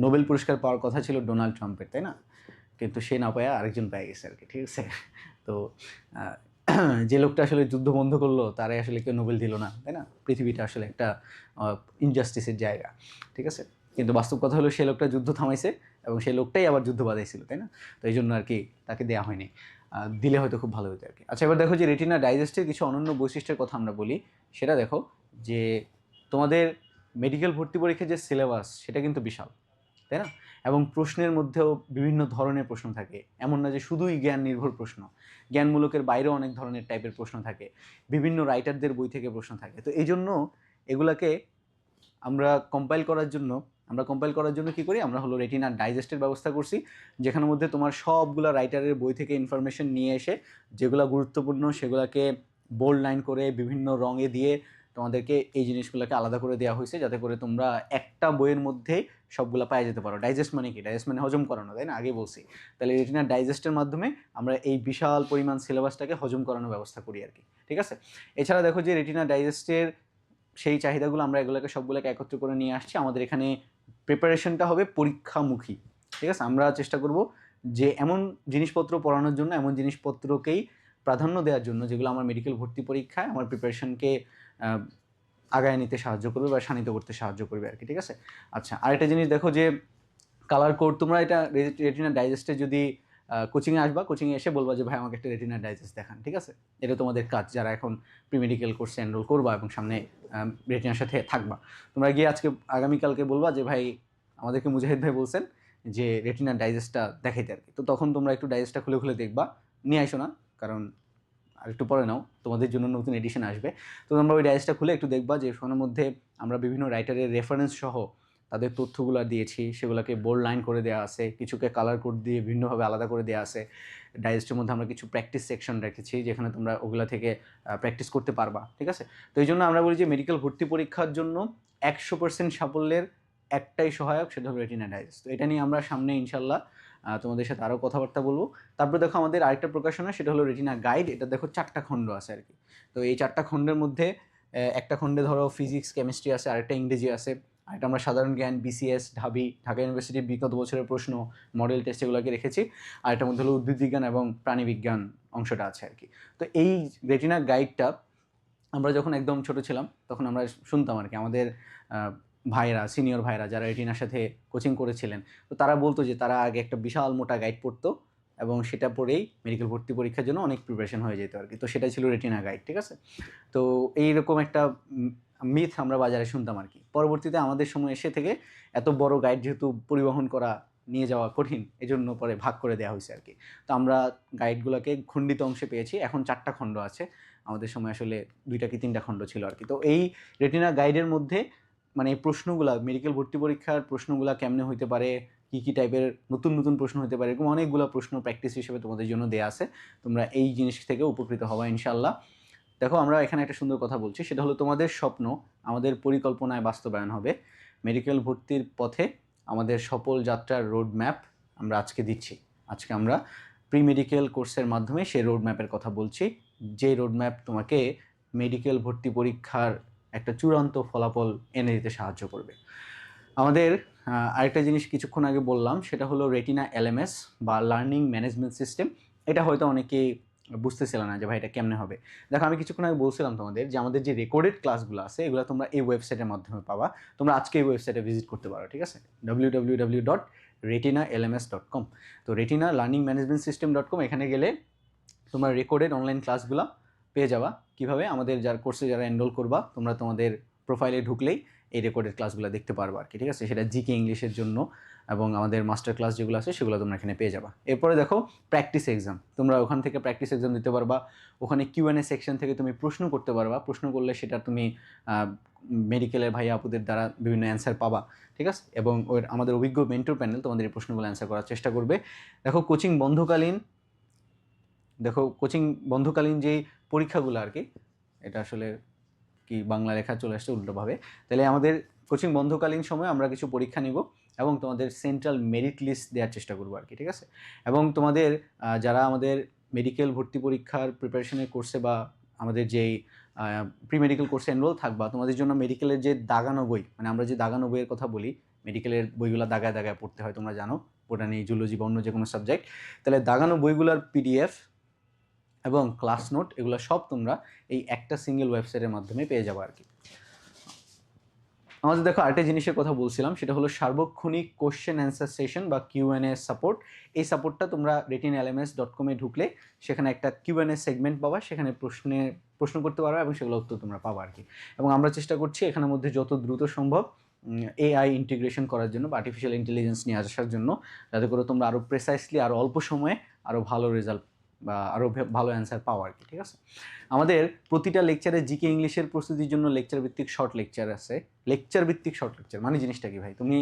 নোবেল পুরস্কার পাওয়ার কথা ছিল ডোনাল্ড ট্রাম্পের, তাই না? কিন্তু সে না পায়া আরেকজন পেয়ে গেছে আর কি, ঠিক আছে? তো যে লোকটা আসলে যুদ্ধ বন্ধ করলো তারাই আসলে কেউ নোবেল দিল না, তাই না? পৃথিবীটা আসলে একটা ইনজাস্টিসের জায়গা, ঠিক আছে? কিন্তু বাস্তব কথা হলো সেই লোকটা যুদ্ধ থামাইছে এবং সেই লোকটাই আবার যুদ্ধ বাঁধাইছিল, তাই না? তো এই জন্য আর কি তাকে দেওয়া হয়নি, দিলে হয়তো খুব ভালো হতো আর কি। আচ্ছা, এবার দেখো যে রেটিনা ডাইজেস্টের কিছু অনন্য বৈশিষ্ট্যের কথা আমরা বলি। সেটা দেখো যে তোমাদের মেডিকেল ভর্তি পরীক্ষার যে সিলেবাস সেটা কিন্তু বিশাল, তাই না? এবং প্রশ্নের মধ্যেও বিভিন্ন ধরনের প্রশ্ন থাকে, এমন না যে শুধুই জ্ঞান নির্ভর প্রশ্ন, জ্ঞানমূলকের বাইরেও অনেক ধরনের টাইপের প্রশ্ন থাকে, বিভিন্ন রাইটারদের বই থেকে প্রশ্ন থাকে। তো এই জন্য এগুলাকে আমরা কম্পাইল করার জন্য কী করি, আমরা হলো রেটিনা ডাইজেস্টের ব্যবস্থা করছি, যেখানের মধ্যে তোমার সবগুলা রাইটারের বই থেকে ইনফরমেশন নিয়ে এসে যেগুলো গুরুত্বপূর্ণ সেগুলোকে বোল্ড লাইন করে বিভিন্ন রঙে দিয়ে তোমাদেরকে এই জিনিসগুলোকে আলাদা করে দেওয়া হয়েছে, যাতে করে তোমরা একটা বইয়ের মধ্যে সবগুলো পাই যেতে পারো। ডাইজেস্ট মানে কি? ডাইজেস্ট মানে হজম করানো, তাই না? আগেই বলছি। তাহলে রেটিনা ডাইজেস্টের মাধ্যমে আমরা এই বিশাল পরিমাণ সিলেবাসটাকে হজম করানোর ব্যবস্থা করি আর কি, ঠিক আছে? এছাড়া দেখো যে রেটিনা ডাইজেস্টের সেই চাহিদাগুলো আমরা এগুলোকে সবগুলোকে একত্র করে নিয়ে আসছি। আমাদের এখানে প্রিপারেশনটা হবে পরীক্ষামুখী, ঠিক আছে? আমরা চেষ্টা করব যে এমন জিনিসপত্র পড়ানোর জন্য, এমন জিনিসপত্রকেই প্রাধান্য দেওয়ার জন্য যেগুলো আমার মেডিকেল ভর্তি পরীক্ষায় আমার প্রিপারেশনকে আগায় নিতে সাহায্য করবে বা শানিত করতে সাহায্য করবে আর কি, ঠিক আছে? আচ্ছা, আরেকটা জিনিস দেখো যে কালার কোড, তোমরা এটা রেটিনা ডাইজেস্টে যদি কোচিংয়ে আসবা, কোচিংয়ে এসে বলবা যে ভাই আমাকে একটা রেটিনা ডাইজেস্ট দেখান, ঠিক আছে? এটা তোমাদের কাজ, যারা এখন প্রি মেডিকেল কোর্সে এনরোল করবা এবং সামনে রেটিনার সাথে থাকবা। তোমরা গিয়ে আগামীকালকে বলবা যে ভাই আমাদেরকে মুজাহিদ ভাই বলছেন যে রেটিনা ডাইজেস্টটা দেখাইতে আর কি। তো তখন তোমরা একটু ডাইজেস্টটা খুলে খুলে দেখবা, নিয়ে আইসো না, কারণ আর একটু পরে নাও, তোমাদের জন্য নতুন এডিশন আসবে। তো তোমরা ওই ডাইজেস্টটা খুলে একটু দেখবা যে ওখানের মধ্যে আমরা বিভিন্ন রাইটারের রেফারেন্স সহ তাদের তথ্যগুলো দিয়েছি, সেগুলোকে বোল্ড লাইন করে দেওয়া আছে, কিছুকে কালার কোড দিয়ে বিভিন্নভাবে আলাদা করে দেওয়া আছে। ডাইজেস্টের মধ্যে আমরা কিছু প্র্যাকটিস সেকশন রেখেছি, যেখানে তোমরা ওগুলো থেকে প্র্যাকটিস করতে পারবা, ঠিক আছে? তো এই জন্য আমরা বলি যে মেডিকেল ভর্তি পরীক্ষার জন্য 100% সাফল্যের একটাই সহায়ক, সেটা হলো রেটিনা ডাইজেস্ট। তো এটা নিয়ে আমরা সামনে ইনশাল্লাহ তোমাদের সাথে আরও কথাবার্তা বলবো। তারপরে দেখো আমাদের আরেকটা প্রকাশনা, সেটা হলো রেটিনা গাইড। এটা দেখো 4টা খণ্ড আছে আর কি। তো এই 4টা খণ্ডের মধ্যে একটা খণ্ডে ধরো ফিজিক্স, কেমিস্ট্রি আছে, আরেকটা ইংরেজি আছে, আরেকটা আমরা সাধারণ জ্ঞান, বিসিএস, ঢাবি, ঢাকা ইউনিভার্সিটির বিগত বছরের প্রশ্ন, মডেল টেস্ট, এগুলোকে রেখেছি। আর এটার মধ্যে হলো উদ্ভিদ বিজ্ঞান এবং প্রাণীবিজ্ঞান অংশটা আছে আর কি। তো এই রেটিনা গাইডটা আমরা যখন একদম ছোট ছিলাম তখন আমরা শুনতাম আর কি, আমাদের ভাইরা, সিনিয়র ভাইরা যারা রেটিনার সাথে কোচিং করেছিলেন, তো তারা বলতো যে তারা আগে একটা বিশাল মোটা গাইড পড়তো এবং সেটা পড়েই মেডিকেল ভর্তি পরীক্ষার জন্য অনেক প্রিপারেশন হয়ে যেত আর কি। তো সেটাই ছিল রেটিনা গাইড, ঠিক আছে? তো এইরকম একটা মিথ আমরা বাজারে শুনতাম আর কি। পরবর্তীতে আমাদের সময় এসে থেকে এত বড় গাইড যেহেতু পরিবহন করা, নিয়ে যাওয়া কঠিন, এজন্য পরে ভাগ করে দেওয়া হয়েছে আর কি। তো আমরা গাইডগুলোকে খণ্ডিত অংশে পেয়েছি, এখন 4টা খণ্ড আছে। আমাদের সময় আসলে 2টা কি 3টা খণ্ড ছিল আর কি। তো এই রেটিনা গাইডের মধ্যে মানে এই প্রশ্নগুলা, মেডিকেল ভর্তি পরীক্ষার প্রশ্নগুলা কেমনে হইতে পারে, কী টাইপের নতুন নতুন প্রশ্ন হতে পারে, এরকম অনেকগুলো প্রশ্ন প্র্যাকটিস হিসেবে তোমাদের জন্য দেয়া আছে। তোমরা এই জিনিস থেকে উপকৃত হবা ইনশাআল্লাহ। দেখো আমরা এখানে একটা সুন্দর কথা বলছি, সেটা হলো তোমাদের স্বপ্ন আমাদের পরিকল্পনায় বাস্তবায়ন হবে। মেডিকেল ভর্তির পথে আমাদের সফল যাত্রার রোড ম্যাপ আমরা আজকে দিচ্ছি। আজকে আমরা প্রি মেডিকেল কোর্সের মাধ্যমে সেই রোড ম্যাপের কথা বলছি, যে রোড ম্যাপ তোমাকে মেডিকেল ভর্তি পরীক্ষার একটা চূড়ান্ত ফলাফল এনে দিতে সাহায্য করবে। আমাদের আরেকটা জিনিস কিছুক্ষণ আগে বললাম, সেটা হলো রেটিনা এলএমএস বা লার্নিং ম্যানেজমেন্ট সিস্টেম। এটা হয়তো অনেকেই বুঝতেছিল না যে ভাই এটা কেমনে হবে। দেখো আমি কিছুক্ষণ আগে বলছিলাম তোমাদের যে আমাদের যে রেকর্ডেড ক্লাসগুলো আছে এগুলো তোমরা এই ওয়েবসাইটের মাধ্যমে পাবা। তোমরা আজকে এই ওয়েবসাইটে ভিজিট করতে পারো, ঠিক আছে? www.retinalms.com। তো রেটিনা লার্নিং ম্যানেজমেন্ট সিস্টেম.com, এখানে গেলে তোমরা রেকর্ডেড অনলাইন ক্লাসগুলো পেয়ে যাবা। কীভাবে? আমাদের যার কোর্সে যারা এনরোল করবা, তোমরা তোমাদের প্রোফাইলে ঢুকলেই এই রেকর্ডেড ক্লাসগুলো দেখতে পারবা আর কি, ঠিক আছে? সেটা জিকে ইংলিশের জন্য এবং আমাদের মাস্টার ক্লাস যেগুলো আছে সেগুলো তোমরা এখানে পেয়ে যাবা। এরপরে দেখো প্র্যাকটিস এক্সাম, তোমরা ওখান থেকে প্র্যাকটিস এক্সাম দিতে পারবা। ওখানে কিউএনএ সেকশন থেকে তুমি প্রশ্ন করতে পারবা, প্রশ্ন করলে সেটা তুমি মেডিকেলের ভাই আপুদের দ্বারা বিভিন্ন অ্যান্সার পাবা, ঠিক আছে? এবং ওই আমাদের অভিজ্ঞ মেন্টর প্যানেল তোমাদের এই প্রশ্নগুলো অ্যান্সার করার চেষ্টা করবে। দেখো কোচিং বন্ধকালীন যেই পরীক্ষাগুলো আর কি, এটা আসলে কি বাংলা লেখা চলে আসছে উল্টোভাবে। তাহলে আমাদের কোচিং বন্ধকালীন সময় আমরা কিছু পরীক্ষা নিব এবং তোমাদের সেন্ট্রাল মেরিট লিস্ট দেওয়ার চেষ্টা করবো আর কি, ঠিক আছে? এবং তোমাদের যারা আমাদের মেডিকেল ভর্তি পরীক্ষার প্রিপারেশনের কোর্সে বা আমাদের যেই প্রি মেডিকেল কোর্সে এনরোল থাকবা, তোমাদের জন্য মেডিকেলের যে দাগানো বই, মানে আমরা যে দাগানো বইয়ের কথা বলি, মেডিকেলের বইগুলো দাগায় দাগায় পড়তে হয়, তোমরা জানো, বোটানি, জুলজি বা অন্য যে কোনো সাবজেক্ট। তাহলে দাগানো বইগুলোর পিডিএফ এবং ক্লাস নোট এগুলো সব তোমরা এই একটা সিঙ্গেল ওয়েবসাইটের মাধ্যমে পেয়ে যাবো আর কি। আমাদের দেখো আরেকটা জিনিসের কথা বলছিলাম, সেটা হলো সার্বক্ষণিক কোশ্চেন অ্যান্সার সেশন বা কিউএনএ সাপোর্ট। এই সাপোর্টটা তোমরা retinalms.com ঢুকলে সেখানে একটা কিউএনএ সেগমেন্ট পাবা, সেখানে প্রশ্ন করতে পারবে এবং সেগুলো উত্তর তোমরা পাবা আর কি। এবং আমরা চেষ্টা করছি এখানের মধ্যে যত দ্রুত সম্ভব এআই ইন্টিগ্রেশন করার জন্য বা আর্টিফিশিয়াল ইন্টেলিজেন্স নিয়ে আসার জন্য, যাতে করে তোমরা আরও প্রেসাইসলি, আরও অল্প সময়ে আরও ভালো রেজাল্ট বা আরও ভালো অ্যান্সার পাও আর কি, ঠিক আছে? আমাদের প্রতিটা লেকচারে জিকে ইংলিশের প্রস্তুতির জন্য লেকচার ভিত্তিক শর্ট লেকচার আছে। লেকচার ভিত্তিক শর্ট লেকচার মানে জিনিসটা কি ভাই? তুমি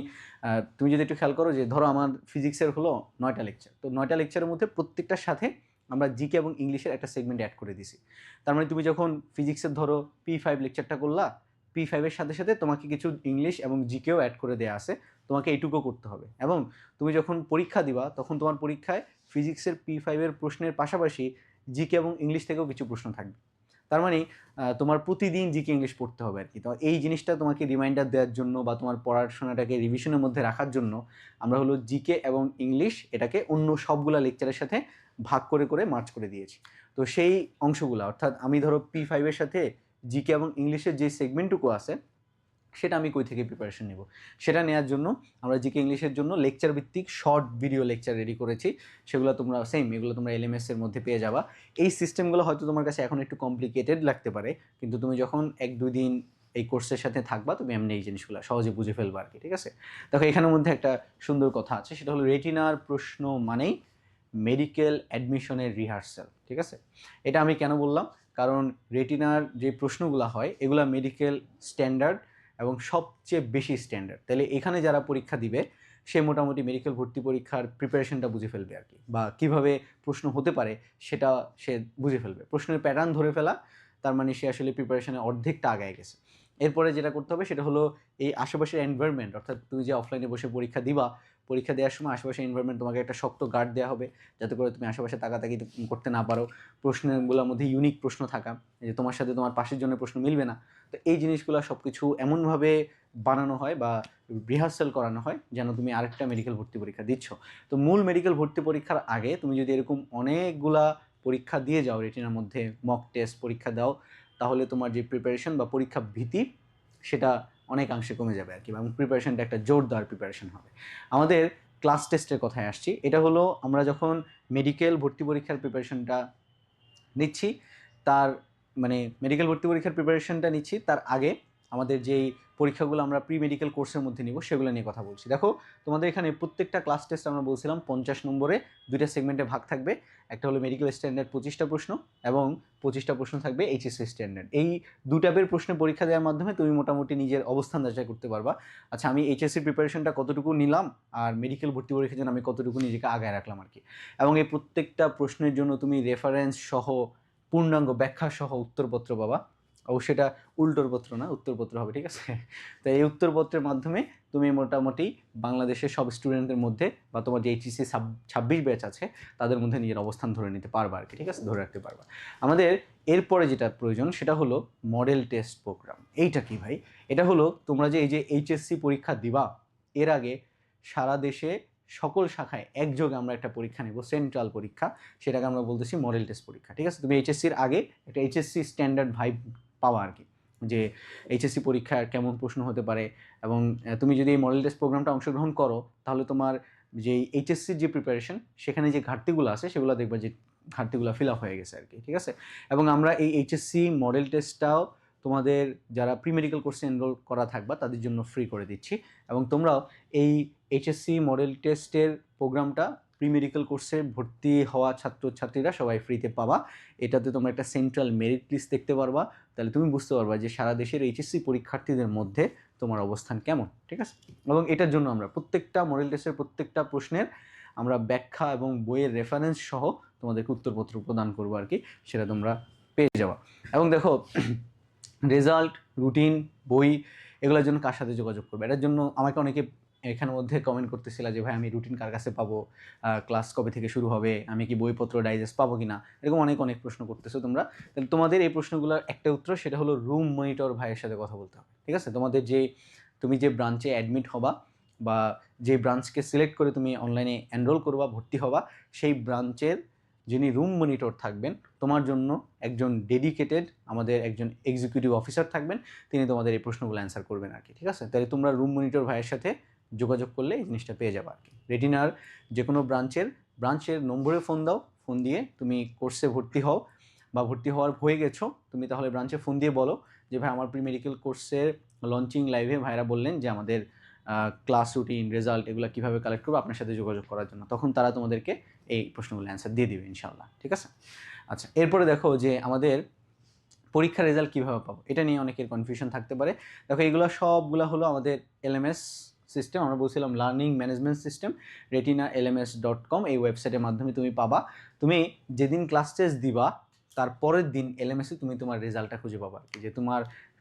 যদি একটু খেয়াল করো যে ধরো আমার ফিজিক্সের হলো 9টা লেকচার, তো 9টা লেকচারের মধ্যে প্রত্যেকটার সাথে আমরা জিকে এবং ইংলিশের একটা সেগমেন্ট অ্যাড করে দিছি। তার মানে তুমি যখন ফিজিক্সের ধরো P5 লেকচারটা করলা, P5-এর সাথে সাথে তোমাকে কিছু ইংলিশ এবং জিকেও অ্যাড করে দেওয়া আছে, তোমাকে এইটুকু করতে হবে। এবং তুমি যখন পরীক্ষা দিবা তখন তোমার পরীক্ষায় ফিজিক্সের P5-এর প্রশ্নের পাশাপাশি জিকে এবং ইংলিশ থেকেও কিছু প্রশ্ন থাকবে। তার মানে তোমার প্রতিদিন জিকে ইংলিশ পড়তে হবে আর কি। তো এই জিনিসটা তোমাকে রিমাইন্ডার দেওয়ার জন্য বা তোমার পড়াশোনাটাকে রিভিশনের মধ্যে রাখার জন্য আমরা হলো জিকে এবং ইংলিশ এটাকে অন্য সবগুলা লেকচারের সাথে ভাগ করে করে মার্চ করে দিয়েছি। তো সেই অংশগুলো অর্থাৎ আমি ধরো P5-এর সাথে জিকে এবং ইংলিশের যে সেগমেন্টটুকু আছে সেটা আমি কই থেকে প্রিপারেশন নেব, সেটা নেওয়ার জন্য আমরা জিকে ইংলিশের জন্য লেকচার ভিত্তিক শর্ট ভিডিও লেকচার রেডি করেছি। সেগুলো তোমরা এগুলো তোমরা LMS এর মধ্যে পেয়ে যাবা। এই সিস্টেমগুলো হয়তো তোমার কাছে এখন একটু কমপ্লিকেটেড লাগতে পারে, কিন্তু তুমি যখন 1-2 দিন এই কোর্সের সাথে থাকবা তুমি এমনি এই জিনিসগুলো সহজে বুঝে ফেলবা আর কি। ঠিক আছে, দেখো এখানের মধ্যে একটা সুন্দর কথা আছে, সেটা হলো রেটিনার প্রশ্ন মানেই মেডিকেল অ্যাডমিশনের রিহার্সাল। ঠিক আছে, এটা আমি কেন বললাম, কারণ রেটিনার যে প্রশ্নগুলো হয় এগুলো মেডিকেল স্ট্যান্ডার্ড এবং সবচেয়ে বেশি স্ট্যান্ডার্ড। তাহলে এখানে যারা পরীক্ষা দিবে সে মোটামুটি মেডিকেল ভর্তি পরীক্ষার প্রিপারেশনটা বুঝে ফেলবে আর কি, বা কীভাবে প্রশ্ন হতে পারে সেটা সে বুঝে ফেলবে। প্রশ্নের প্যাটার্ন ধরে ফেলা, তার মানে সে আসলে প্রিপারেশনের অর্ধেকটা আগায় গেছে। এরপরে যেটা করতে হবে সেটা হলো এই আশেপাশের এনভায়রনমেন্ট, অর্থাৎ তুমি যে অফলাইনে বসে পরীক্ষা দিবা, পরীক্ষা দেওয়ার সময় আশেপাশের এনভায়রনমেন্ট তোমাকে একটা শক্ত গার্ড দেওয়া হবে, যাতে করে তুমি আশেপাশে তাকাতাকি করতে না পারো। প্রশ্নগুলোর মধ্যে ইউনিক প্রশ্ন থাকা, যে তোমার সাথে তোমার পাশের জনের প্রশ্ন মিলবে না। তো এই জিনিসগুলো সব কিছু এমনভাবে বানানো হয় বা রিহার্সাল করানো হয় যেন তুমি আরেকটা মেডিকেল ভর্তি পরীক্ষা দিচ্ছ। তো মূল মেডিকেল ভর্তি পরীক্ষার আগে তুমি যদি এরকম অনেকগুলা পরীক্ষা দিয়ে যাও, রেটিনার মধ্যে মক টেস্ট পরীক্ষা দাও, তাহলে তোমার যে প্রিপারেশন বা পরীক্ষা ভীতি সেটা অনেকাংশে কমে যাবে আর কি, এবং প্রিপারেশনটা একটা জোরদার প্রিপারেশন হবে। আমাদের ক্লাস টেস্টের কথায় আসছি, এটা হলো আমরা যখন মেডিকেল ভর্তি পরীক্ষার প্রিপারেশনটা নিচ্ছি, তার মানে মেডিকেল ভর্তি পরীক্ষার প্রিপারেশনটা নিচ্ছি তার আগে আমাদের যেই পরীক্ষাগুলো আমরা প্রি মেডিকেল কোর্সের মধ্যে নিব সেগুলো নিয়ে কথা বলছি। দেখো তোমাদের এখানে প্রত্যেকটা ক্লাস টেস্ট আমরা বলছিলাম 50 নম্বরে 2টা সেগমেন্টে ভাগ থাকবে। একটা হলো মেডিকেল স্ট্যান্ডার্ড 25টা প্রশ্ন এবং 25টা প্রশ্ন থাকবে এইচএসসি স্ট্যান্ডার্ড। এই 2 টাইপের প্রশ্নে পরীক্ষা দেওয়ার মাধ্যমে তুমি মোটামুটি নিজের অবস্থান যাচাই করতে পারবা, আচ্ছা আমি এইচএসসির প্রিপারেশনটা কতটুকু নিলাম আর মেডিকেল ভর্তি পরীক্ষার জন্য আমি কতটুকু নিজেকে আগায় রাখলাম আর কি। এবং এই প্রত্যেকটা প্রশ্নের জন্য তুমি রেফারেন্স সহ পূর্ণাঙ্গ ব্যাখ্যা সহ উত্তরপত্র পাবা। অবশ্যই এটা উল্টোর পত্র না, উত্তরপত্র হবে। ঠিক আছে, তো এই উত্তরপত্রের মাধ্যমে তুমি মোটামুটি বাংলাদেশের সব স্টুডেন্টদের মধ্যে বা তোমার যে এইচএসসি 26 ব্যাচ আছে তাদের মধ্যে নিজের অবস্থান ধরে নিতে পারবা আর কি। ঠিক আছে, ধরে রাখতে পারবা। আমাদের এরপরে যেটা প্রয়োজন সেটা হলো মডেল টেস্ট প্রোগ্রাম। এইটা কি ভাই? এটা হলো তোমরা যে এই যে এইচএসসি পরীক্ষা দিবা, এর আগে সারা দেশে সকল শাখায় একযোগে আমরা একটা পরীক্ষা নেব, সেন্ট্রাল পরীক্ষা, সেটাকে আমরা বলতেছি মডেল টেস্ট পরীক্ষা। ঠিক আছে, তুমি এইচএসসির আগে একটা এইচএসসি স্ট্যান্ডার্ড ভাইব পাওয়া আর কি, যে এইচএসসি পরীক্ষার কেমন প্রশ্ন হতে পারে। এবং তুমি যদি এই মডেল টেস্ট প্রোগ্রামটা অংশগ্রহণ করো তাহলে তোমার যে এইচএসসির যে প্রিপারেশন সেখানে যে ঘাটতিগুলো আছে সেগুলো দেখবা যে ঘাটতিগুলো ফিল আপ হয়ে গেছে আর কি। ঠিক আছে, এবং আমরা এই এইচএসসি মডেল টেস্টটাও তোমাদের যারা প্রি মেডিকেল কোর্সে এনরোল করা থাকবা তাদের জন্য ফ্রি করে দিচ্ছি। এবং তোমরাও এই এইচএসসি মডেল টেস্টের প্রোগ্রামটা প্রি মেডিকেল কোর্সে ভর্তি হওয়া ছাত্রছাত্রীরা সবাই ফ্রিতে পাবা। এটাতে তোমরা একটা সেন্ট্রাল মেরিট লিস্ট দেখতে পারবা, তাহলে তুমি বুঝতে পারবা যে সারা দেশের এইচএসসি পরীক্ষার্থীদের মধ্যে তোমার অবস্থান কেমন। ঠিক আছে, এবং এটার জন্য আমরা প্রত্যেকটা মডেল টেস্টের প্রত্যেকটা প্রশ্নের আমরা ব্যাখ্যা এবং বইয়ের রেফারেন্স সহ তোমাদেরকে উত্তরপত্র প্রদান করবো আর কি, সেটা তোমরা পেয়ে যাওয়া। এবং দেখো রেজাল্ট, রুটিন, বই এগুলোর জন্য কার সাথে যোগাযোগ করবে, এটার জন্য আমাকে অনেকে এখানের মধ্যে কমেন্ট করতেছিল যে ভাই আমি রুটিন কার কাছে পাবো, ক্লাস কবে থেকে শুরু হবে, আমি কি বইপত্র ডাইজেস্ট পাবো কি না, এরকম অনেক অনেক প্রশ্ন করতেছো তোমরা। তাহলে তোমাদের এই প্রশ্নগুলোর একটা উত্তর, সেটা হলো রুম মনিটর ভাইয়ের সাথে কথা বলতে হবে। ঠিক আছে, তোমাদের তুমি যে ব্রাঞ্চে অ্যাডমিট হবা বা যে ব্রাঞ্চকে সিলেক্ট করে তুমি অনলাইনে এনরোল করবা, ভর্তি হবা, সেই ব্রাঞ্চের যিনি রুম মনিটর থাকবেন তোমার জন্য একজন ডেডিকেটেড আমাদের একজন এক্সিকিউটিভ অফিসার থাকবেন, তিনি তোমাদের এই প্রশ্নগুলো অ্যান্সার করবেন আর কি। ঠিক আছে, তাহলে তোমরা রুম মনিটর ভাইয়ের সাথে যোগাযোগ করলে এই জিনিসটা পেয়ে যাবে আর কি। রেটিনার যে কোনো ব্রাঞ্চের নম্বরে ফোন দাও, ফোন দিয়ে তুমি কোর্সে ভর্তি হও বা ভর্তি হওয়ার হয়ে গেছো, তুমি তাহলে ব্রাঞ্চে ফোন দিয়ে বলো যে ভাই আমার প্রি মেডিকেল কোর্সের লঞ্চিং লাইভে ভাইরা বললেন যে আমাদের ক্লাস রুটিন, রেজাল্ট এগুলো কীভাবে কালেক্ট করবো আপনার সাথে যোগাযোগ করার জন্য, তখন তারা তোমাদেরকে এই প্রশ্নগুলো অ্যান্সার দিয়ে দিবে ইনশাআল্লাহ। ঠিক আছে, আচ্ছা এরপরে দেখো যে আমাদের পরীক্ষার রেজাল্ট কীভাবে পাবো, এটা নিয়ে অনেকের কনফিউশন থাকতে পারে। দেখো এগুলো সবগুলো হলো আমাদের LMS সিস্টেম, আমরা বলছিলাম লার্নিং ম্যানেজমেন্ট সিস্টেম, retina-lms.com, এই ওয়েবসাইটের মাধ্যমে তুমি পাবা। তুমি যেদিন ক্লাস টেস্ট দিবা তার পরের দিন এলএমএসে তুমি তোমার রেজাল্টটা খুঁজে পাবা, যে তোমার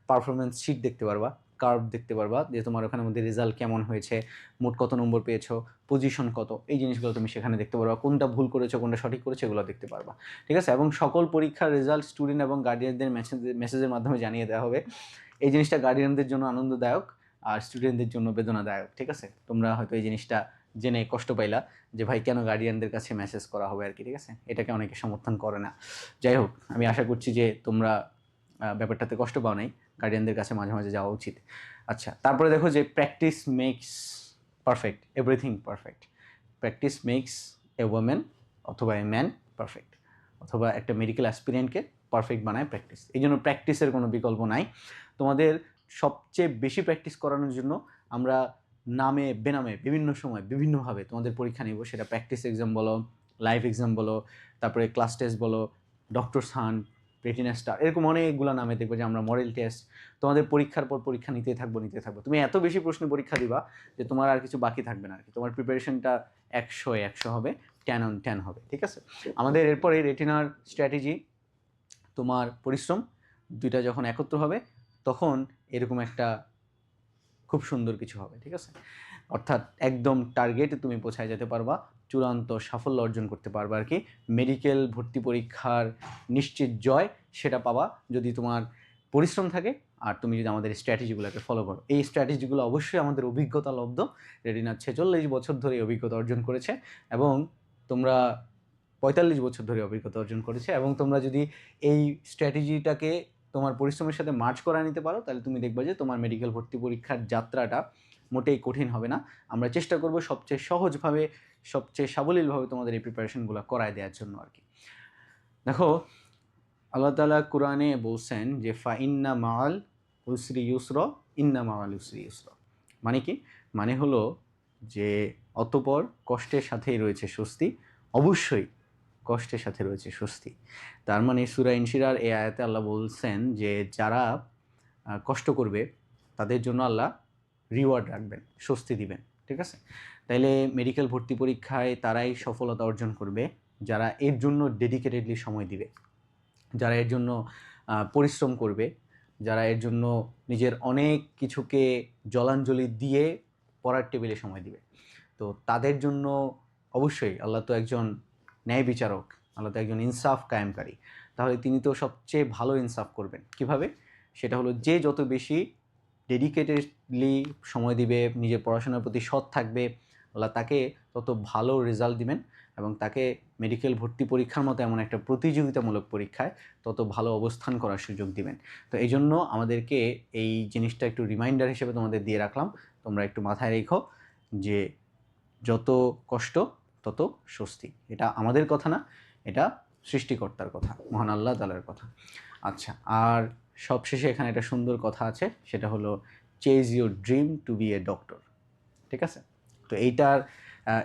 পারফরমেন্স শিট দেখতে পারবা, কার্ভ দেখতে পারবা, যে তোমার ওখানের মধ্যে রেজাল্ট কেমন হয়েছে, মোট কত নম্বর পেয়েছো, পজিশন কত, এই জিনিসগুলো তুমি সেখানে দেখতে পারবা, কোনটা ভুল করেছো কোনটা সঠিক করেছো এগুলো দেখতে পারবা, ঠিক আছে। এবং সকল পরীক্ষার রেজাল্ট স্টুডেন্ট এবং গার্ডিয়ানদের মেসেজের মাধ্যমে জানিয়ে দেওয়া হবে। এই জিনিসটা গার্ডিয়ানদের জন্য আনন্দদায়ক আর স্টুডেন্টদের জন্য বেদনাদায়ক, ঠিক আছে। তোমরা হয়তো এই জিনিসটা জেনে কষ্ট পাইলা যে ভাই কেন গার্ডিয়ানদের কাছে মেসেজ করা হবে আর কি, ঠিক আছে। এটাকে অনেকে সমর্থন করে না। যাই হোক, আমি আশা করছি যে তোমরা ব্যাপারটাতে কষ্ট পাও নাই, গার্ডিয়ানদের কাছে মাঝে মাঝে যাওয়া উচিত। আচ্ছা, তারপরে দেখো যে practice makes perfect, everything perfect. Practice makes a woman অথবা এ ম্যান পারফেক্ট, অথবা একটা মেডিকেল অ্যাসপিরিয়েন্টকে পারফেক্ট বানায় প্র্যাকটিস। এই জন্য প্র্যাকটিসের কোনো বিকল্প নাই। তোমাদের সবচেয়ে বেশি প্র্যাকটিস করানোর জন্য আমরা নামে বেনামে বিভিন্ন সময় বিভিন্নভাবে তোমাদের পরীক্ষা নেব, সেটা প্র্যাকটিস এক্সাম বলো, লাইভ এক্সাম বলো, তারপরে ক্লাস টেস্ট বলো, ডক্টর সান, রেটিনা স্টার, এরকম অনেকগুলো নামে দেখবো যে আমরা মডেল টেস্ট, তোমাদের পরীক্ষার পর পরীক্ষা নিতে থাকবো। তুমি এত বেশি প্রশ্ন পরীক্ষা দিবা যে তোমার আর কিছু বাকি থাকবে না আর কি, তোমার প্রিপারেশনটা 100 হবে, 10 on 10 হবে, ঠিক আছে। আমাদের এরপরে রেটিনার স্ট্র্যাটেজি, তোমার পরিশ্রম, দুইটা যখন একত্র হবে তখন এরকম একটা খুব সুন্দর কিছু হবে, ঠিক আছে। অর্থাৎ একদম টার্গেটে তুমি পৌঁছায় যেতে পারবা, চূড়ান্ত সাফল্য অর্জন করতে পারবা আর কি। মেডিকেল ভর্তি পরীক্ষার নিশ্চিত জয় সেটা পাবা যদি তোমার পরিশ্রম থাকে আর তুমি যদি আমাদের স্ট্র্যাটেজিগুলোকে ফলো করো। এই স্ট্র্যাটেজিগুলো অবশ্যই আমাদের অভিজ্ঞতা লব্ধ, রেটিনা 46 বছর ধরে অভিজ্ঞতা অর্জন করেছে এবং তোমরা 45 বছর ধরে অভিজ্ঞতা অর্জন করেছে, এবং তোমরা যদি এই স্ট্র্যাটেজিটাকে তোমার পরিশ্রমের সাথে মার্চ করা নিতে পারো তাহলে তুমি দেখবে যে তোমার মেডিকেল ভর্তি পরীক্ষার যাত্রাটা মোটেই কঠিন হবে না। আমরা চেষ্টা করব সবচেয়ে সহজভাবে, সবচেয়ে সাবলীলভাবে তোমাদের এই প্রিপারেশনগুলো করায় দেওয়ার জন্য আর কি। দেখো, আল্লাহ তাআলা কোরআনে বলছেন যে ফাইন্না মাআল উসরি ইউসর, ইন্না মাআল উসরি ইউসর। মানে কি? মানে হলো যে অতঃপর কষ্টের সাথেই রয়েছে স্বস্তি, অবশ্যই কষ্টের সাথে রয়েছে স্বস্তি। তার মানে সূরা ইনশিরার এই আয়াতে আল্লাহ বলছেন যে যারা কষ্ট করবে তাদের জন্য আল্লাহ রিওয়ার্ড রাখবেন, স্বস্তি দিবেন, ঠিক আছে। তাইলে মেডিকেল ভর্তি পরীক্ষায় তারাই সফলতা অর্জন করবে যারা এর জন্য ডেডিকেটেডলি সময় দিবে, যারা এর জন্য পরিশ্রম করবে, যারা এর জন্য নিজের অনেক কিছুকে জলাঞ্জলি দিয়ে পড়ার টেবিলে সময় দিবে। তো তাদের জন্য অবশ্যই আল্লাহ তো একজন ন্যায় বিচারক, আল্লাহ তো একজন ইনসাফ কায়েমকারী, তাহলে তিনি তো সবচেয়ে ভালো ইনসাফ করবেন। কিভাবে? সেটা হলো যে যত বেশি ডেডিকেটেডলি সময় দিবে, নিজের পড়াশোনার প্রতি সৎ থাকবে, আল্লাহ তাকে তত ভালো রেজাল্ট দিবেন এবং তাকে মেডিকেল ভর্তি পরীক্ষার মতো এমন একটা প্রতিযোগিতামূলক পরীক্ষায় তত ভালো অবস্থান করার সুযোগ দিবেন। তো এই জন্য আমাদেরকে এই জিনিসটা একটু রিমাইন্ডার হিসেবে তোমাদের দিয়ে রাখলাম, তোমরা একটু মাথায় রেখো যে যত কষ্ট তত স্বস্তি। এটা আমাদের কথা না, এটা সৃষ্টিকর্তার কথা, মহান আল্লাহ তাআলার কথা। আচ্ছা, আর সবশেষে এখানে একটা সুন্দর কথা আছে, সেটা হলো chase your dream to be a doctor, ঠিক আছে। তো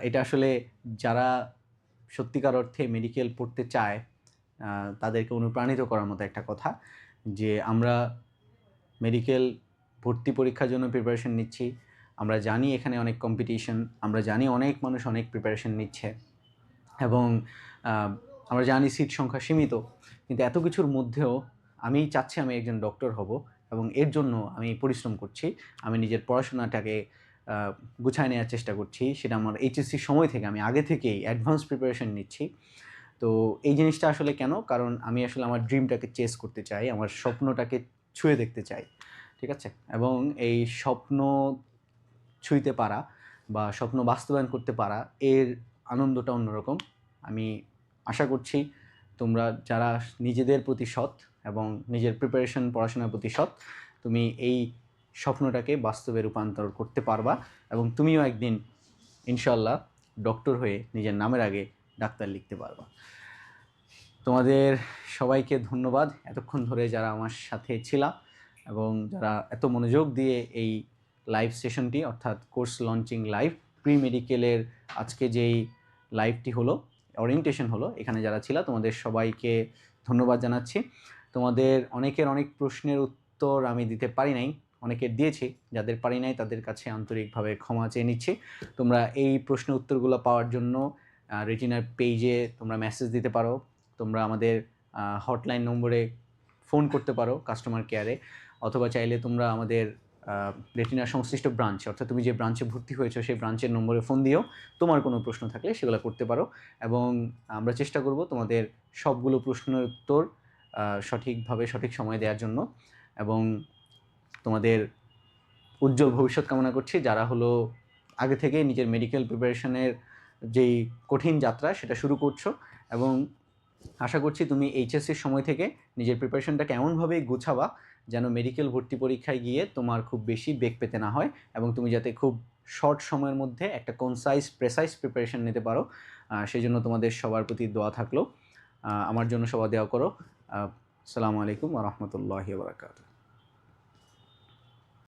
এটা আসলে যারা সত্যিকার অর্থে মেডিকেল পড়তে চায় তাদেরকে অনুপ্রাণিত করার মতো একটা কথা, যে আমরা মেডিকেল ভর্তি পরীক্ষার জন্য প্রিপারেশন নিচ্ছি, আমরা জানি এখানে অনেক কম্পিটিশন, আমরা জানি অনেক মানুষ অনেক প্রিপারেশন নিচ্ছে এবং আমরা জানি সিট সংখ্যা সীমিত, কিন্তু এত কিছুর মধ্যেও আমি চাচ্ছি আমি একজন ডক্টর হব এবং এর জন্য আমি পরিশ্রম করছি, আমি নিজের পড়াশোনাটাকে গুছায় নেওয়ার চেষ্টা করছি। সেটা আমার এইচএসসির সময় থেকে, আমি আগে থেকেই অ্যাডভান্স প্রিপারেশন নিচ্ছি। তো এই জিনিসটা আসলে কেন? কারণ আমি আসলে আমার ড্রিমটাকে চেস করতে চাই, আমার স্বপ্নটাকে ছুঁয়ে দেখতে চাই, ঠিক আছে। এবং এই স্বপ্ন ছুঁইতে পারা বা স্বপ্ন বাস্তবায়ন করতে পারা, এর আনন্দটা অন্যরকম। আমি আশা করছি তোমরা যারা নিজেদের প্রতি সৎ এবং নিজের প্রিপারেশন পড়াশোনার প্রতি সৎ, তুমি এই স্বপ্নটাকে বাস্তবে রূপান্তর করতে পারবা এবং তুমিও একদিন ইনশাআল্লাহ ডক্টর হয়ে নিজের নামের আগে ডাক্তার লিখতে পারবা। তোমাদের সবাইকে ধন্যবাদ এতক্ষণ ধরে যারা আমার সাথে ছিলা এবং যারা এত মনোযোগ দিয়ে এই লাইভ সেশনটি, অর্থাৎ কোর্স লঞ্চিং লাইভ প্রি মেডিকেলের আজকে যেই লাইভটি হলো, ওরিয়েন্টেশন হলো, এখানে যারা ছিলা তোমাদের সবাইকে ধন্যবাদ জানাচ্ছি। তোমাদের অনেকের অনেক প্রশ্নের উত্তর আমি দিতে পারি নাই, অনেকের দিয়েছি, যাদের পারি নাই তাদের কাছে আন্তরিকভাবে ক্ষমা চেয়ে নিচ্ছি। তোমরা এই প্রশ্ন উত্তরগুলো পাওয়ার জন্য রেটিনার পেজে তোমরা মেসেজ দিতে পারো, তোমরা আমাদের হটলাইন নম্বরে ফোন করতে পারো কাস্টমার কেয়ারে, অথবা চাইলে তোমরা আমাদের রেটিনার সংশ্লিষ্ট ব্রাঞ্চ, অর্থাৎ তুমি যে ব্রাঞ্চে ভর্তি হয়েছো সেই ব্রাঞ্চের নম্বরে ফোন দিও, তোমার কোনো প্রশ্ন থাকলে সেগুলো করতে পারো, এবং আমরা চেষ্টা করব তোমাদের সবগুলো প্রশ্নের উত্তর সঠিকভাবে সঠিক সময়ে দেওয়ার জন্য। এবং তোমাদের উজ্জ্বল ভবিষ্যৎ কামনা করছি, যারা হলো আগে থেকে নিজের মেডিকেল প্রিপারেশনের যেই কঠিন যাত্রা সেটা শুরু করছো, এবং আশা করছি তুমি এইচএসসির সময় থেকে নিজের প্রিপারেশনটাকে এমনভাবেই গুছাবা যেন মেডিকেল ভর্তি পরীক্ষায় গিয়ে তোমার খুব বেশি বেগ পেতে না হয়, এবং তুমি যাতে খুব শর্ট সময়ের মধ্যে একটা কনসাইজ প্রেসাইজ প্রিপারেশন নিতে পারো। সেই জন্য তোমাদের সবার প্রতি দোয়া থাকলো। আমার জন্য সবাই দোয়া করো। আসসালামু আলাইকুম ওয়া রাহমাতুল্লাহি ওয়া বারাকাতুহু।